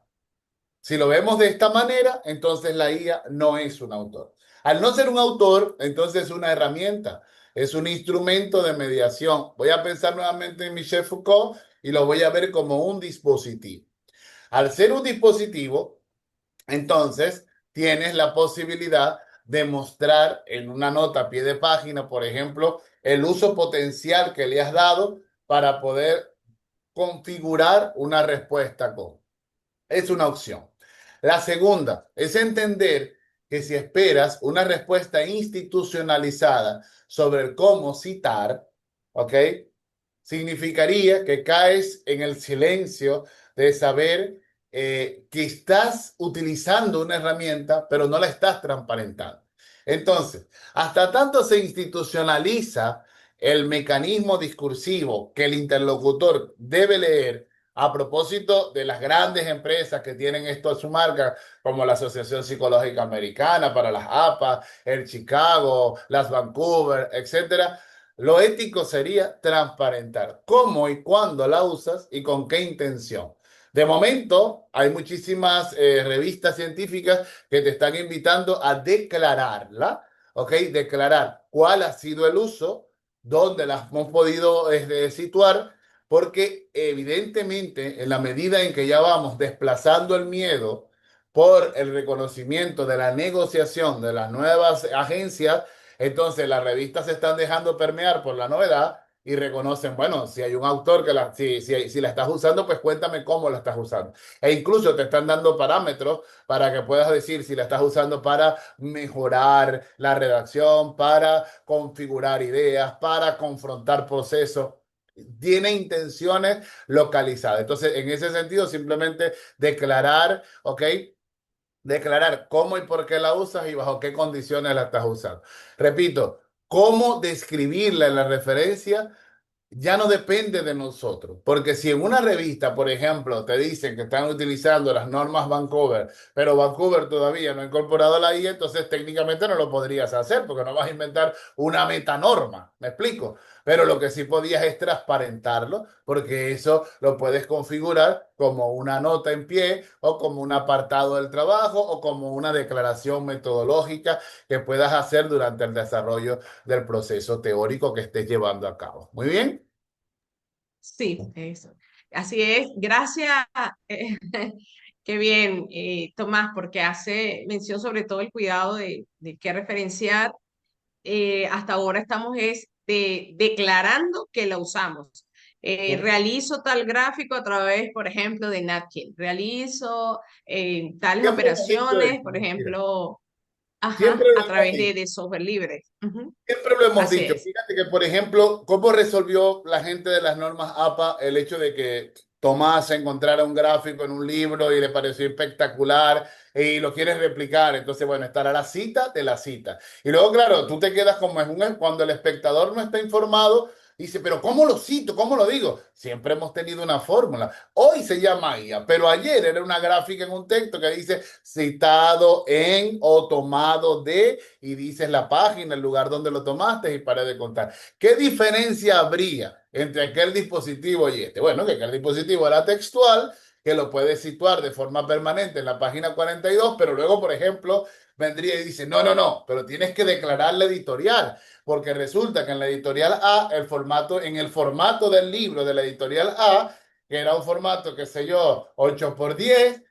Si lo vemos de esta manera, entonces la IA no es un autor. Al no ser un autor, entonces es una herramienta, es un instrumento de mediación. Voy a pensar nuevamente en Michel Foucault y lo voy a ver como un dispositivo. Al ser un dispositivo, entonces tienes la posibilidad de mostrar en una nota a pie de página, por ejemplo, el uso potencial que le has dado para poder configurar una respuesta con. Es una opción. La segunda es entender que si esperas una respuesta institucionalizada sobre cómo citar, ¿ok? Significaría que caes en el silencio de saber que estás utilizando una herramienta, pero no la estás transparentando. Entonces, hasta tanto se institucionaliza el mecanismo discursivo que el interlocutor debe leer a propósito de las grandes empresas que tienen esto a su marca, como la Asociación Psicológica Americana para las APA, el Chicago, las Vancouver, etcétera. Lo ético sería transparentar cómo y cuándo la usas y con qué intención. De momento, hay muchísimas revistas científicas que te están invitando a declararla, ¿ok? Declarar cuál ha sido el uso, dónde las hemos podido situar, porque evidentemente en la medida en que ya vamos desplazando el miedo por el reconocimiento de la negociación de las nuevas agencias, entonces las revistas se están dejando permear por la novedad y reconocen, bueno, si hay un autor que si la estás usando, pues cuéntame cómo la estás usando. E incluso te están dando parámetros para que puedas decir si la estás usando para mejorar la redacción, para configurar ideas, para confrontar procesos. Tiene intenciones localizadas. Entonces, en ese sentido, simplemente declarar, ¿ok? Declarar cómo y por qué la usas y bajo qué condiciones la estás usando. Repito, cómo describirla en la referencia ya no depende de nosotros, porque si en una revista, por ejemplo, te dicen que están utilizando las normas Vancouver, pero Vancouver todavía no ha incorporado la IA, entonces técnicamente no lo podrías hacer, porque no vas a inventar una metanorma, ¿me explico? pero lo que sí podías es transparentarlo, porque eso lo puedes configurar como una nota en pie o como un apartado del trabajo o como una declaración metodológica que puedas hacer durante el desarrollo del proceso teórico que estés llevando a cabo. Muy bien. Sí, eso. Así es. Gracias. eh, Qué bien, Tomás, porque hace mención sobre todo el cuidado de qué referenciar. Hasta ahora estamos declarando que la usamos. Realizo tal gráfico a través, por ejemplo, de Napkin. Realizo tales Siempre hemos dicho operaciones, esto, por mira, ejemplo, siempre ajá, lo a hemos través dicho. de software libre. Ujú. Siempre lo hemos Así dicho. es. Fíjate que, por ejemplo, cómo resolvió la gente de las normas APA el hecho de que Tomás encontrara un gráfico en un libro y le pareció espectacular y lo quieres replicar. Entonces, bueno, estará la cita de la cita. Y luego, claro, tú te quedas como cuando el espectador no está informado. Dice, pero ¿cómo lo cito? ¿Cómo lo digo? Siempre hemos tenido una fórmula. Hoy se llama IA, pero ayer era una gráfica en un texto que dice citado en o tomado de y dices la página, el lugar donde lo tomaste y paré de contar. ¿Qué diferencia habría entre aquel dispositivo y este? Bueno, que aquel dispositivo era textual, que lo puedes situar de forma permanente en la página 42, pero luego, por ejemplo, vendría y dice, no, no, no, pero tienes que declarar la editorial, porque resulta que en la editorial A, en el formato del libro de la editorial A, que era un formato, qué sé yo, 8 por 10,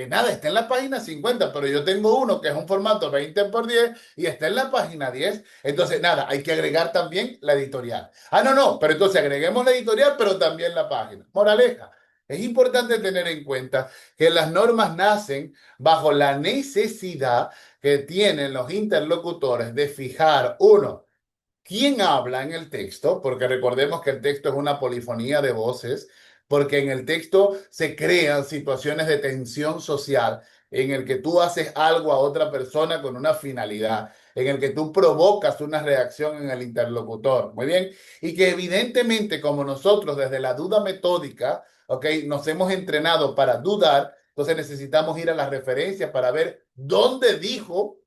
nada, está en la página 50, pero yo tengo uno que es un formato 20 por 10 y está en la página 10. Entonces, nada, hay que agregar también la editorial. Ah, no, no, pero entonces agreguemos la editorial, pero también la página. Moraleja. Es importante tener en cuenta que las normas nacen bajo la necesidad que tienen los interlocutores de fijar, uno, quién habla en el texto, porque recordemos que el texto es una polifonía de voces, porque en el texto se crean situaciones de tensión social en el que tú haces algo a otra persona con una finalidad, en el que tú provocas una reacción en el interlocutor. Muy bien. Y que evidentemente como nosotros desde la duda metódica, ¿ok? Nos hemos entrenado para dudar, entonces necesitamos ir a las referencias para ver dónde dijo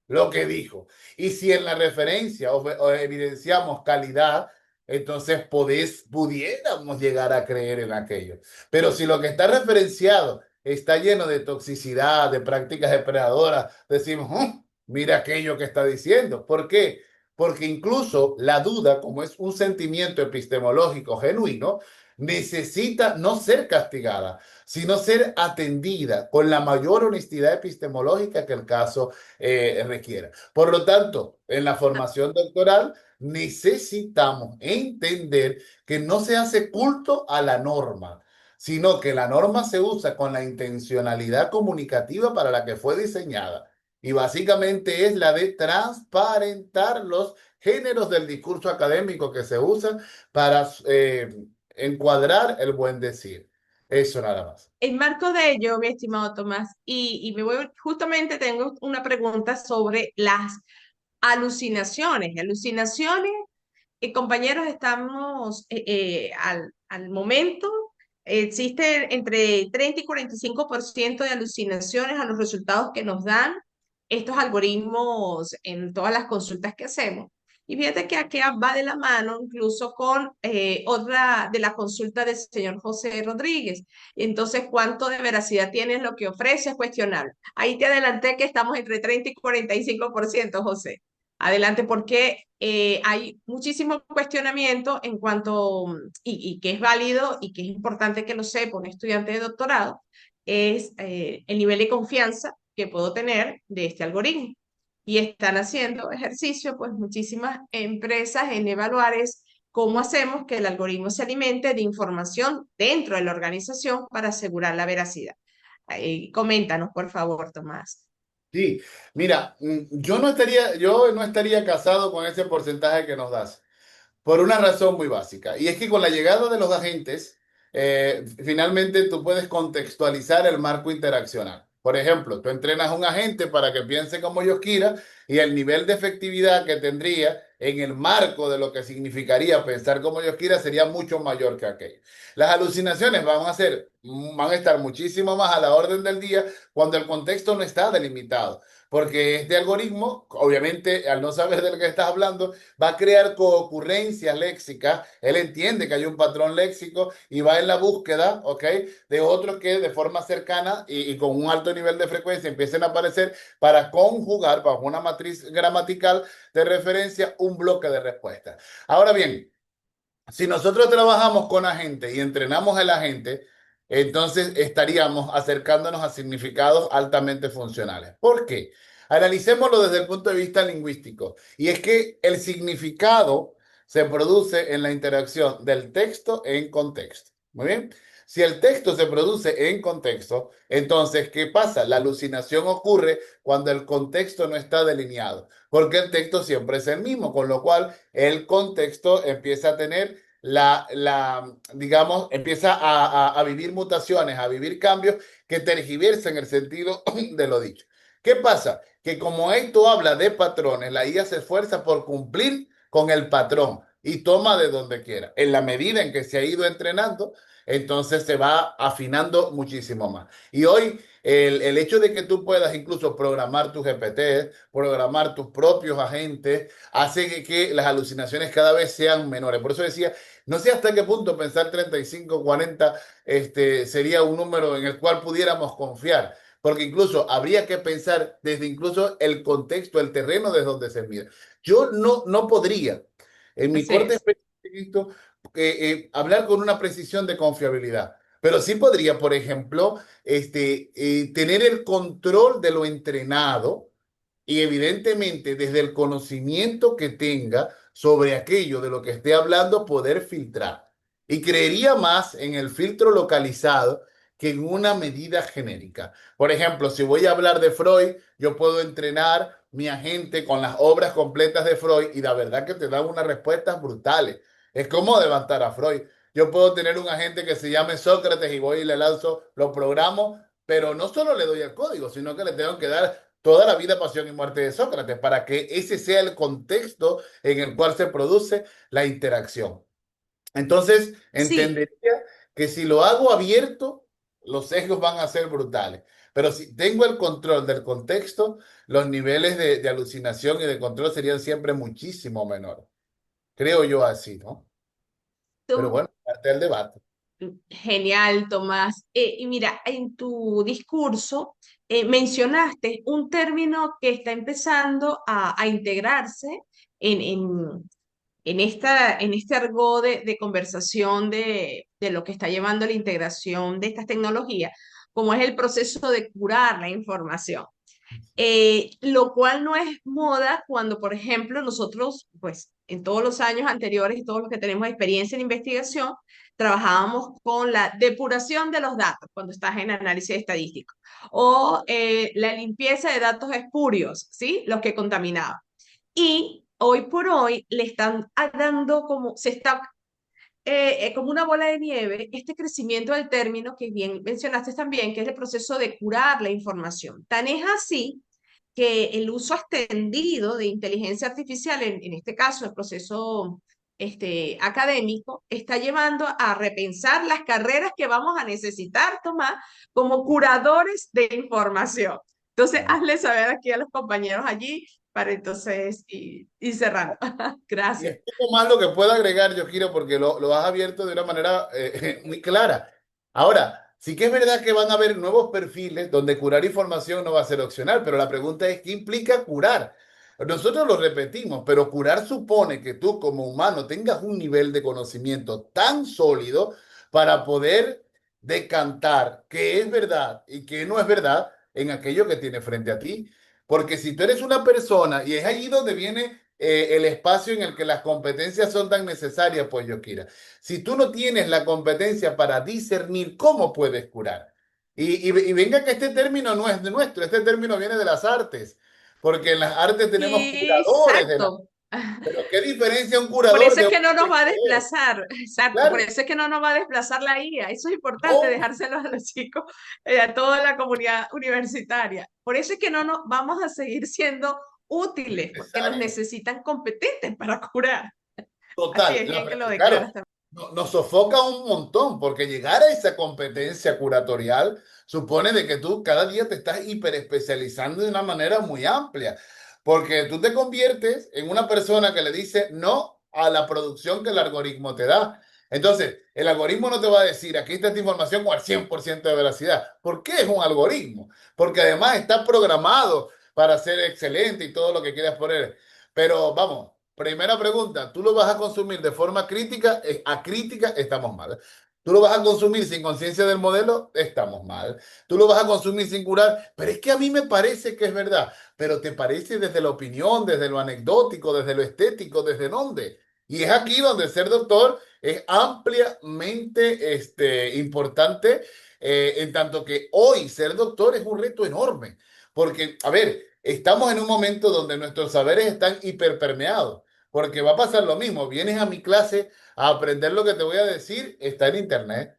lo que dijo. Y si en la referencia o evidenciamos calidad, entonces pudiéramos llegar a creer en aquello. Pero si lo que está referenciado está lleno de toxicidad, de prácticas depredadoras, decimos, mira aquello que está diciendo. ¿Por qué? Porque incluso la duda, como es un sentimiento epistemológico genuino, necesita no ser castigada, sino ser atendida con la mayor honestidad epistemológica que el caso requiera. Por lo tanto, en la formación doctoral necesitamos entender que no se hace culto a la norma, sino que la norma se usa con la intencionalidad comunicativa para la que fue diseñada. Y básicamente es la de transparentar los géneros del discurso académico que se usan para encuadrar el buen decir. Eso nada más. En marco de ello, mi estimado Tomás, y me voy, justamente tengo una pregunta sobre las alucinaciones. Alucinaciones, compañeros, estamos al momento, existe entre 30 y 45% de alucinaciones a los resultados que nos dan estos algoritmos en todas las consultas que hacemos. Y fíjate que aquí va de la mano incluso con otra de la consulta del señor José Rodríguez. Entonces, ¿cuánto de veracidad tienes lo que ofrece? Es cuestionable. Ahí te adelanté que estamos entre 30 y 45%, José. Adelante, porque hay muchísimo cuestionamiento en cuanto, y que es válido y que es importante que lo sepa un estudiante de doctorado, es el nivel de confianza que puedo tener de este algoritmo. Y están haciendo ejercicio, pues muchísimas empresas en evaluar es cómo hacemos que el algoritmo se alimente de información dentro de la organización para asegurar la veracidad. Coméntanos, por favor, Tomás. Sí, mira, yo no estaría casado con ese porcentaje que nos das. Por una razón muy básica, y es que con la llegada de los agentes, finalmente tú puedes contextualizar el marco interaccional. Por ejemplo, tú entrenas a un agente para que piense como Dios quiera y el nivel de efectividad que tendría en el marco de lo que significaría pensar como Dios quiera sería mucho mayor que aquello. Las alucinaciones van a ser van a estar muchísimo más a la orden del día cuando el contexto no está delimitado. Porque este algoritmo, obviamente, al no saber de lo que estás hablando, va a crear coocurrencias léxicas. Él entiende que hay un patrón léxico y va en la búsqueda, ¿ok? De otros que de forma cercana y con un alto nivel de frecuencia empiecen a aparecer para conjugar bajo una matriz gramatical de referencia un bloque de respuesta. Ahora bien, si nosotros trabajamos con agentes y entrenamos el agente, entonces estaríamos acercándonos a significados altamente funcionales. ¿Por qué? Analicémoslo desde el punto de vista lingüístico. Y es que el significado se produce en la interacción del texto en contexto. Muy bien. Si el texto se produce en contexto, entonces, ¿qué pasa? La alucinación ocurre cuando el contexto no está delineado, porque el texto siempre es el mismo, con lo cual el contexto empieza a tener digamos, empieza a vivir mutaciones, a vivir cambios que tergiversan el sentido de lo dicho. ¿Qué pasa? Que como esto habla de patrones, la IA se esfuerza por cumplir con el patrón y toma de donde quiera. En la medida en que se ha ido entrenando, entonces se va afinando muchísimo más. Y hoy el hecho de que tú puedas incluso programar tus GPT, programar tus propios agentes, hace que las alucinaciones cada vez sean menores. Por eso decía, no sé hasta qué punto pensar 35, 40 sería un número en el cual pudiéramos confiar, porque incluso habría que pensar desde incluso el contexto, el terreno desde donde se mira. Yo no podría, en mi Así corte es. experiencia, hablar con una precisión de confiabilidad. Pero sí podría, por ejemplo, tener el control de lo entrenado y evidentemente desde el conocimiento que tenga sobre aquello de lo que esté hablando, poder filtrar. Y creería más en el filtro localizado que en una medida genérica. Por ejemplo, si voy a hablar de Freud, yo puedo entrenar mi agente con las obras completas de Freud y la verdad que te dan unas respuestas brutales. Es como levantar a Freud. Yo puedo tener un agente que se llame Sócrates y voy y le lanzo, lo programo, pero no solo le doy el código, sino que le tengo que dar toda la vida, pasión y muerte de Sócrates para que ese sea el contexto en el cual se produce la interacción. Entonces, Sí, entendería que si lo hago abierto, los sesgos van a ser brutales. Pero si tengo el control del contexto, los niveles de alucinación y de control serían siempre muchísimo menores. Creo yo así, ¿no? Pero tú, bueno, parte del debate. genial, Tomás. Y mira, en tu discurso mencionaste un término que está empezando a integrarse en, en, en este argot de conversación de lo que está llevando la integración de estas tecnologías, como es el proceso de curar la información. Lo cual no es moda cuando, por ejemplo, nosotros, pues, en todos los años anteriores y todos los que tenemos experiencia en investigación, trabajábamos con la depuración de los datos cuando estás en análisis estadístico o la limpieza de datos espurios, ¿sí? Los que contaminaban. Y hoy por hoy le están dando como, se está como una bola de nieve, este crecimiento del término que bien mencionaste también, que es el proceso de curar la información. Tan es así que el uso extendido de inteligencia artificial, en este caso el proceso académico, está llevando a repensar las carreras que vamos a necesitar, Tomás, como curadores de información. Entonces, hazle saber aquí a los compañeros allí para entonces ir cerrando. Y Gracias. es poco más lo que puedo agregar, yo quiero, porque lo has abierto de una manera muy clara. Ahora, sí que es verdad que van a haber nuevos perfiles donde curar información no va a ser opcional, pero la pregunta es, ¿qué implica curar? Nosotros lo repetimos, pero curar supone que tú como humano tengas un nivel de conocimiento tan sólido para poder decantar qué es verdad y qué no es verdad en aquello que tiene frente a ti. Porque si tú eres una persona, y es allí donde viene el espacio en el que las competencias son tan necesarias, pues yo quiera. Si tú no tienes la competencia para discernir, ¿cómo puedes curar? Y venga que este término no es de nuestro, este término viene de las artes, porque en las artes tenemos Sí, curadores de la... exacto. Pero ¿qué diferencia un Por curador eso de es un que no nos va a detective? desplazar, exacto, por Claro, eso es que no nos va a desplazar la IA. Eso es importante no, dejárselo a los chicos, a toda la comunidad universitaria. Por eso es que no nos vamos a seguir siendo útiles, porque nos necesario. necesitan competentes para curar. Así Total. es bien que lo Claro, declaras también. nos sofoca un montón, porque llegar a esa competencia curatorial supone de que tú cada día te estás hiperespecializando de una manera muy amplia, porque tú te conviertes en una persona que le dice no a la producción que el algoritmo te da. Entonces, el algoritmo no te va a decir, aquí está esta información con el 100% de veracidad. ¿Por qué es un algoritmo? Porque además está programado para ser excelente y todo lo que quieras poner. Pero vamos, primera pregunta, ¿tú lo vas a consumir de forma crítica? Acrítica, estamos mal. ¿Tú lo vas a consumir sin conciencia del modelo? Estamos mal. ¿Tú lo vas a consumir sin curar? Pero es que a mí me parece que es verdad. Pero ¿te parece desde la opinión, desde lo anecdótico, desde lo estético, desde dónde? Y es aquí donde ser doctor es ampliamente importante, en tanto que hoy ser doctor es un reto enorme. Porque, a ver, estamos en un momento donde nuestros saberes están hiperpermeados, porque va a pasar lo mismo. Vienes a mi clase a aprender lo que te voy a decir, está en internet.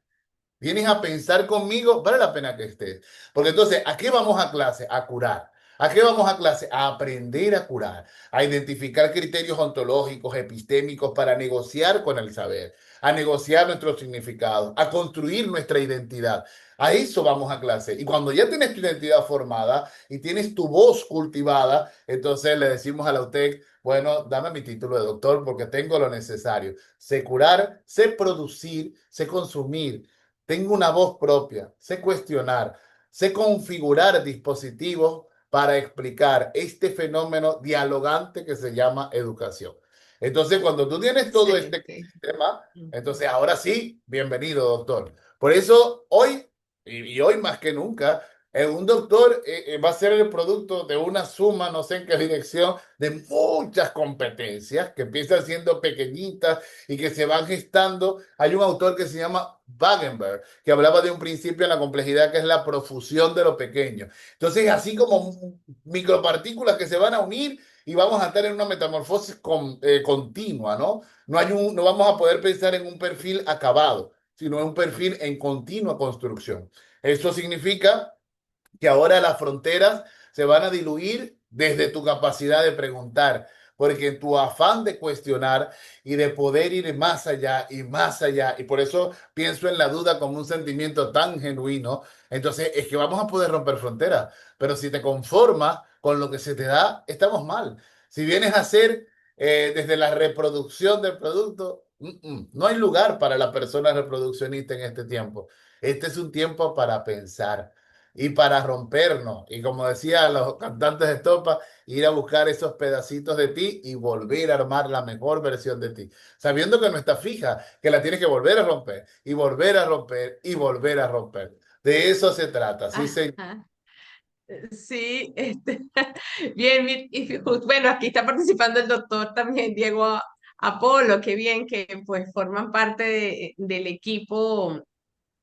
Vienes a pensar conmigo, vale la pena que estés. Porque entonces, ¿a qué vamos a clase? A curar. ¿A qué vamos a clase? A aprender a curar, a identificar criterios ontológicos, epistémicos para negociar con el saber, a negociar nuestros significados, a construir nuestra identidad. A eso vamos a clase. Y cuando ya tienes tu identidad formada y tienes tu voz cultivada, entonces le decimos a la UTEC, bueno, dame mi título de doctor porque tengo lo necesario. Sé curar, sé producir, sé consumir. Tengo una voz propia, sé cuestionar, sé configurar dispositivos para explicar este fenómeno dialogante que se llama educación. Entonces, cuando tú tienes todo este Excelente. tema, Ujú. entonces ahora sí, bienvenido, doctor. Por eso hoy, y hoy más que nunca, un doctor va a ser el producto de una suma, no sé en qué dirección, de muchas competencias que empiezan siendo pequeñitas y que se van gestando. Hay un autor que se llama Wagenberg, que hablaba de un principio en la complejidad que es la profusión de lo pequeño. Entonces, así como micropartículas que se van a unir y vamos a estar en una metamorfosis continua, ¿no? No vamos a poder pensar en un perfil acabado, sino en un perfil en continua construcción. Eso significa que ahora las fronteras se van a diluir desde tu capacidad de preguntar, porque en tu afán de cuestionar y de poder ir más allá, y por eso pienso en la duda como un sentimiento tan genuino, entonces es que vamos a poder romper fronteras, pero si te conformas con lo que se te da, estamos mal. Si vienes a hacer desde la reproducción del producto, no hay lugar para la persona reproduccionista en este tiempo. Este es un tiempo para pensar y para rompernos. Y como decía los cantantes de Estopa, ir a buscar esos pedacitos de ti y volver a armar la mejor versión de ti, sabiendo que no está fija, que la tienes que volver a romper y volver a romper y volver a romper. De eso se trata, sí, señor. Ajá. Sí, bien, bueno, aquí está participando el doctor también, Diego Apolo, qué bien que pues forman parte del equipo,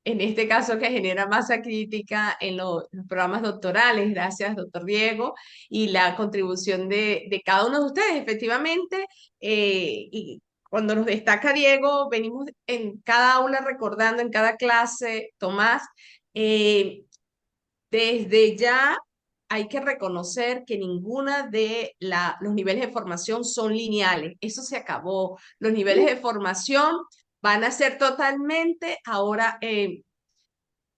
en este caso que genera masa crítica en los programas doctorales. Gracias, doctor Diego, y la contribución de cada uno de ustedes, efectivamente. Y cuando nos destaca Diego, venimos en cada aula recordando, en cada clase, Tomás. eh, Desde ya hay que reconocer que ninguna de los niveles de formación son lineales. Eso se acabó. Los niveles de formación van a ser totalmente ahora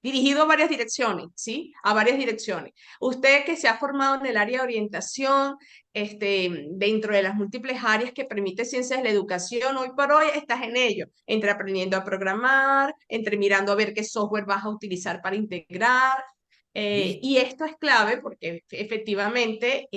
dirigidos a varias direcciones, ¿sí? A varias direcciones. Usted que se ha formado en el área de orientación, dentro de las múltiples áreas que permite ciencias de la educación, hoy por hoy estás en ello, entre aprendiendo a programar, entre mirando a ver qué software vas a utilizar para integrar, y esto es clave porque efectivamente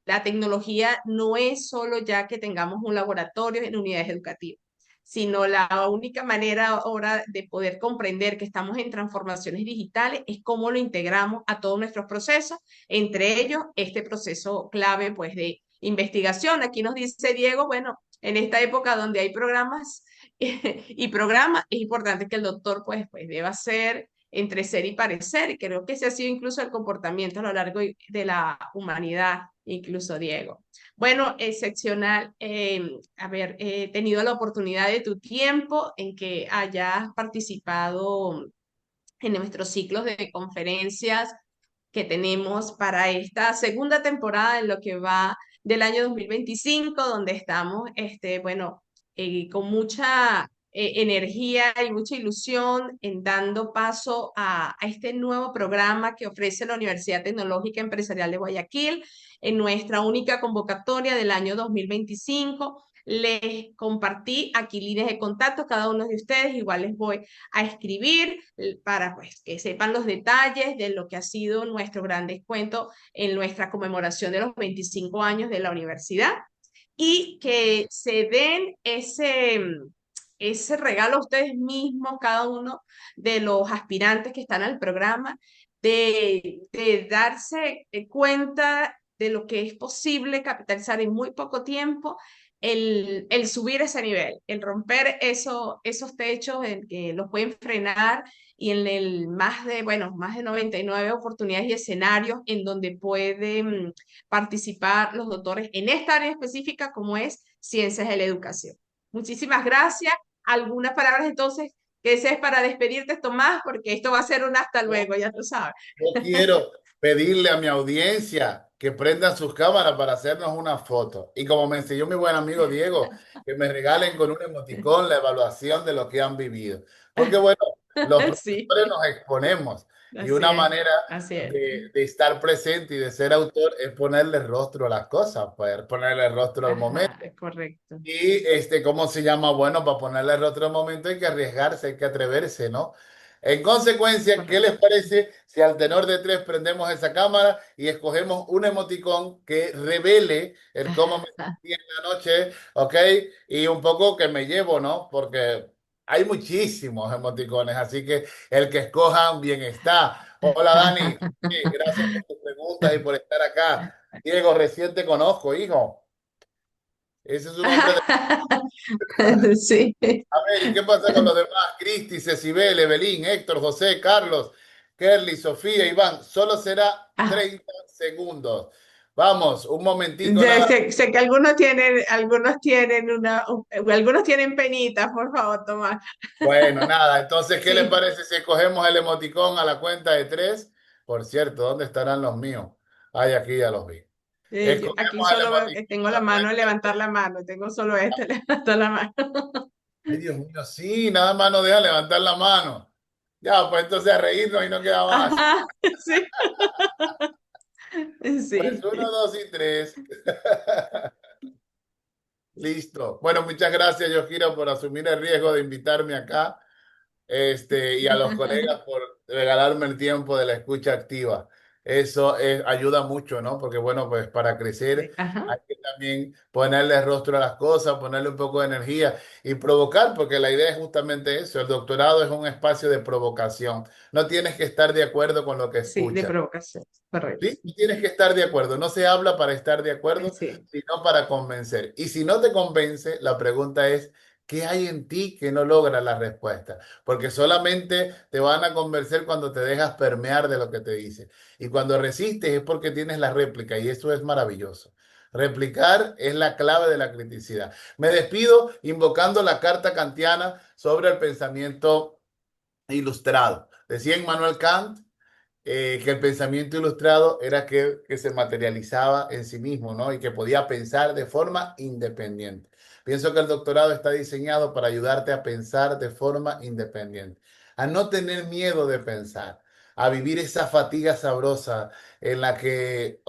la tecnología no es solo ya que tengamos un laboratorio en unidades educativas, sino la única manera ahora de poder comprender que estamos en transformaciones digitales es cómo lo integramos a todos nuestros procesos, entre ellos este proceso clave pues de investigación. Aquí nos dice Diego, bueno, en esta época donde hay programas y programas, es importante que el doctor pues deba ser entre ser y parecer, y creo que ese ha sido incluso el comportamiento a lo largo de la humanidad, incluso Diego. Bueno, excepcional haber tenido la oportunidad de tu tiempo en que hayas participado en nuestros ciclos de conferencias que tenemos para esta segunda temporada en lo que va del año 2025, donde estamos, bueno, con mucha energía y mucha ilusión en dando paso a este nuevo programa que ofrece la Universidad Tecnológica Empresarial de Guayaquil en nuestra única convocatoria del año 2025. Les compartí aquí líneas de contacto, cada uno de ustedes, igual les voy a escribir para pues, que sepan los detalles de lo que ha sido nuestro gran descuento en nuestra conmemoración de los 25 años de la universidad y que se den ese regalo a ustedes mismos, cada uno de los aspirantes que están al programa, de darse cuenta de lo que es posible capitalizar en muy poco tiempo, el subir ese nivel, el romper esos techos en que los pueden frenar y en el más de 99 oportunidades y escenarios en donde pueden participar los doctores en esta área específica como es ciencias de la educación. Muchísimas gracias. Algunas palabras entonces que desees para despedirte, Tomás, porque esto va a ser un hasta luego, ya tú sabes. Yo quiero pedirle a mi audiencia que prendan sus cámaras para hacernos una foto. Y como me enseñó mi buen amigo Diego, que me regalen con un emoticón la evaluación de lo que han vivido. Porque bueno, los Sí, profesores nos exponemos y así una es, manera así es. de estar presente y de ser autor es ponerle rostro a las cosas, poder ponerle rostro al momento. Ajá, correcto. Y ¿cómo se llama? Bueno, para ponerle el otro momento hay que arriesgarse, hay que atreverse, ¿no? En consecuencia, ¿qué les Correcto. parece si al tenor de tres prendemos esa cámara y escogemos un emoticón que revele el cómo me sentí en la noche, ¿ok? Y un poco que me llevo, ¿no? Porque hay muchísimos emoticones, así que el que escojan, bien está. Hola, Dani. Sí, gracias por tus preguntas y por estar acá. Diego, recién te conozco, hijo. Ese es un hombre de... Sí. A ver, ¿y qué pasa con los demás? Cristi, Cecibel, Evelyn, Héctor, José, Carlos, Kerly, Sofía, Iván. Solo será Ah, 30 segundos. Vamos, un momentico ya nada. sé que algunos tienen penitas, por favor, Tomás. Bueno, nada. Entonces, ¿qué les Sí, parece si escogemos el emoticón a la cuenta de tres? Por cierto, ¿dónde estarán los míos? Ay, aquí ya los vi. aquí Escogemos el solo veo que emoticón tengo a la la mano de cuenta de levantar tres. la mano, tengo solo este, levantar la mano. Ay, Dios mío, sí, nada más nos deja levantar la mano. Ya, pues entonces a reírnos y no queda más. Ajá, sí, Pues sí. uno, dos y tres. Listo. Bueno, muchas gracias, Yoshiro, por asumir el riesgo de invitarme acá, y a los colegas por regalarme el tiempo de la escucha activa. Eso ayuda mucho, ¿no? Porque, bueno, pues para crecer Ajá, hay que también ponerle rostro a las cosas, ponerle un poco de energía y provocar, porque la idea es justamente eso. El doctorado es un espacio de provocación. No tienes que estar de acuerdo con lo que sí, de escuchas. provocación, correcto. ¿Sí? Y tienes que estar de acuerdo. No se habla para estar de acuerdo, Sí, sino para convencer. Y si no te convence, la pregunta es, ¿qué hay en ti que no logra la respuesta? Porque solamente te van a convencer cuando te dejas permear de lo que te dicen. Y cuando resistes es porque tienes la réplica y eso es maravilloso. Replicar es la clave de la criticidad. Me despido invocando la carta kantiana sobre el pensamiento ilustrado. Decía Immanuel Kant que el pensamiento ilustrado era que se materializaba en sí mismo, ¿no? Y que podía pensar de forma independiente. Pienso que el doctorado está diseñado para ayudarte a pensar de forma independiente, a no tener miedo de pensar, a vivir esa fatiga sabrosa en la que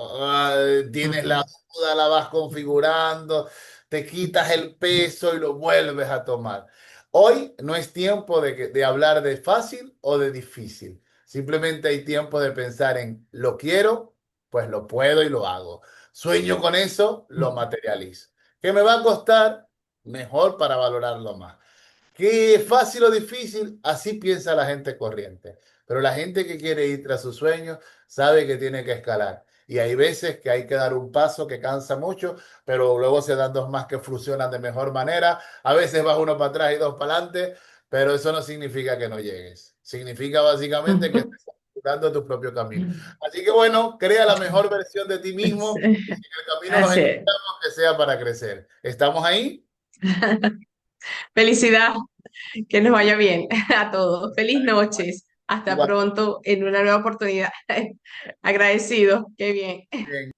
tienes la duda, la vas configurando, te quitas el peso y lo vuelves a tomar. Hoy no es tiempo de hablar de fácil o de difícil. Simplemente hay tiempo de pensar en lo quiero, pues lo puedo y lo hago. Sueño con eso, lo materializo. ¿Qué me va a costar? Mejor para valorarlo más. ¿Qué fácil o difícil? Así piensa la gente corriente. Pero la gente que quiere ir tras sus sueños sabe que tiene que escalar. Y hay veces que hay que dar un paso que cansa mucho, pero luego se dan dos más que funcionan de mejor manera. A veces vas uno para atrás y dos para adelante, pero eso no significa que no llegues. Significa básicamente que estás dando tu propio camino. Así que bueno, crea la mejor versión de ti mismo y si en el camino nos así es. encontramos, que sea para crecer. ¿Estamos ahí? Felicidad, que nos vaya bien a todos. Feliz noches. Hasta Igual. pronto en una nueva oportunidad. Agradecido. Qué bien. Bien.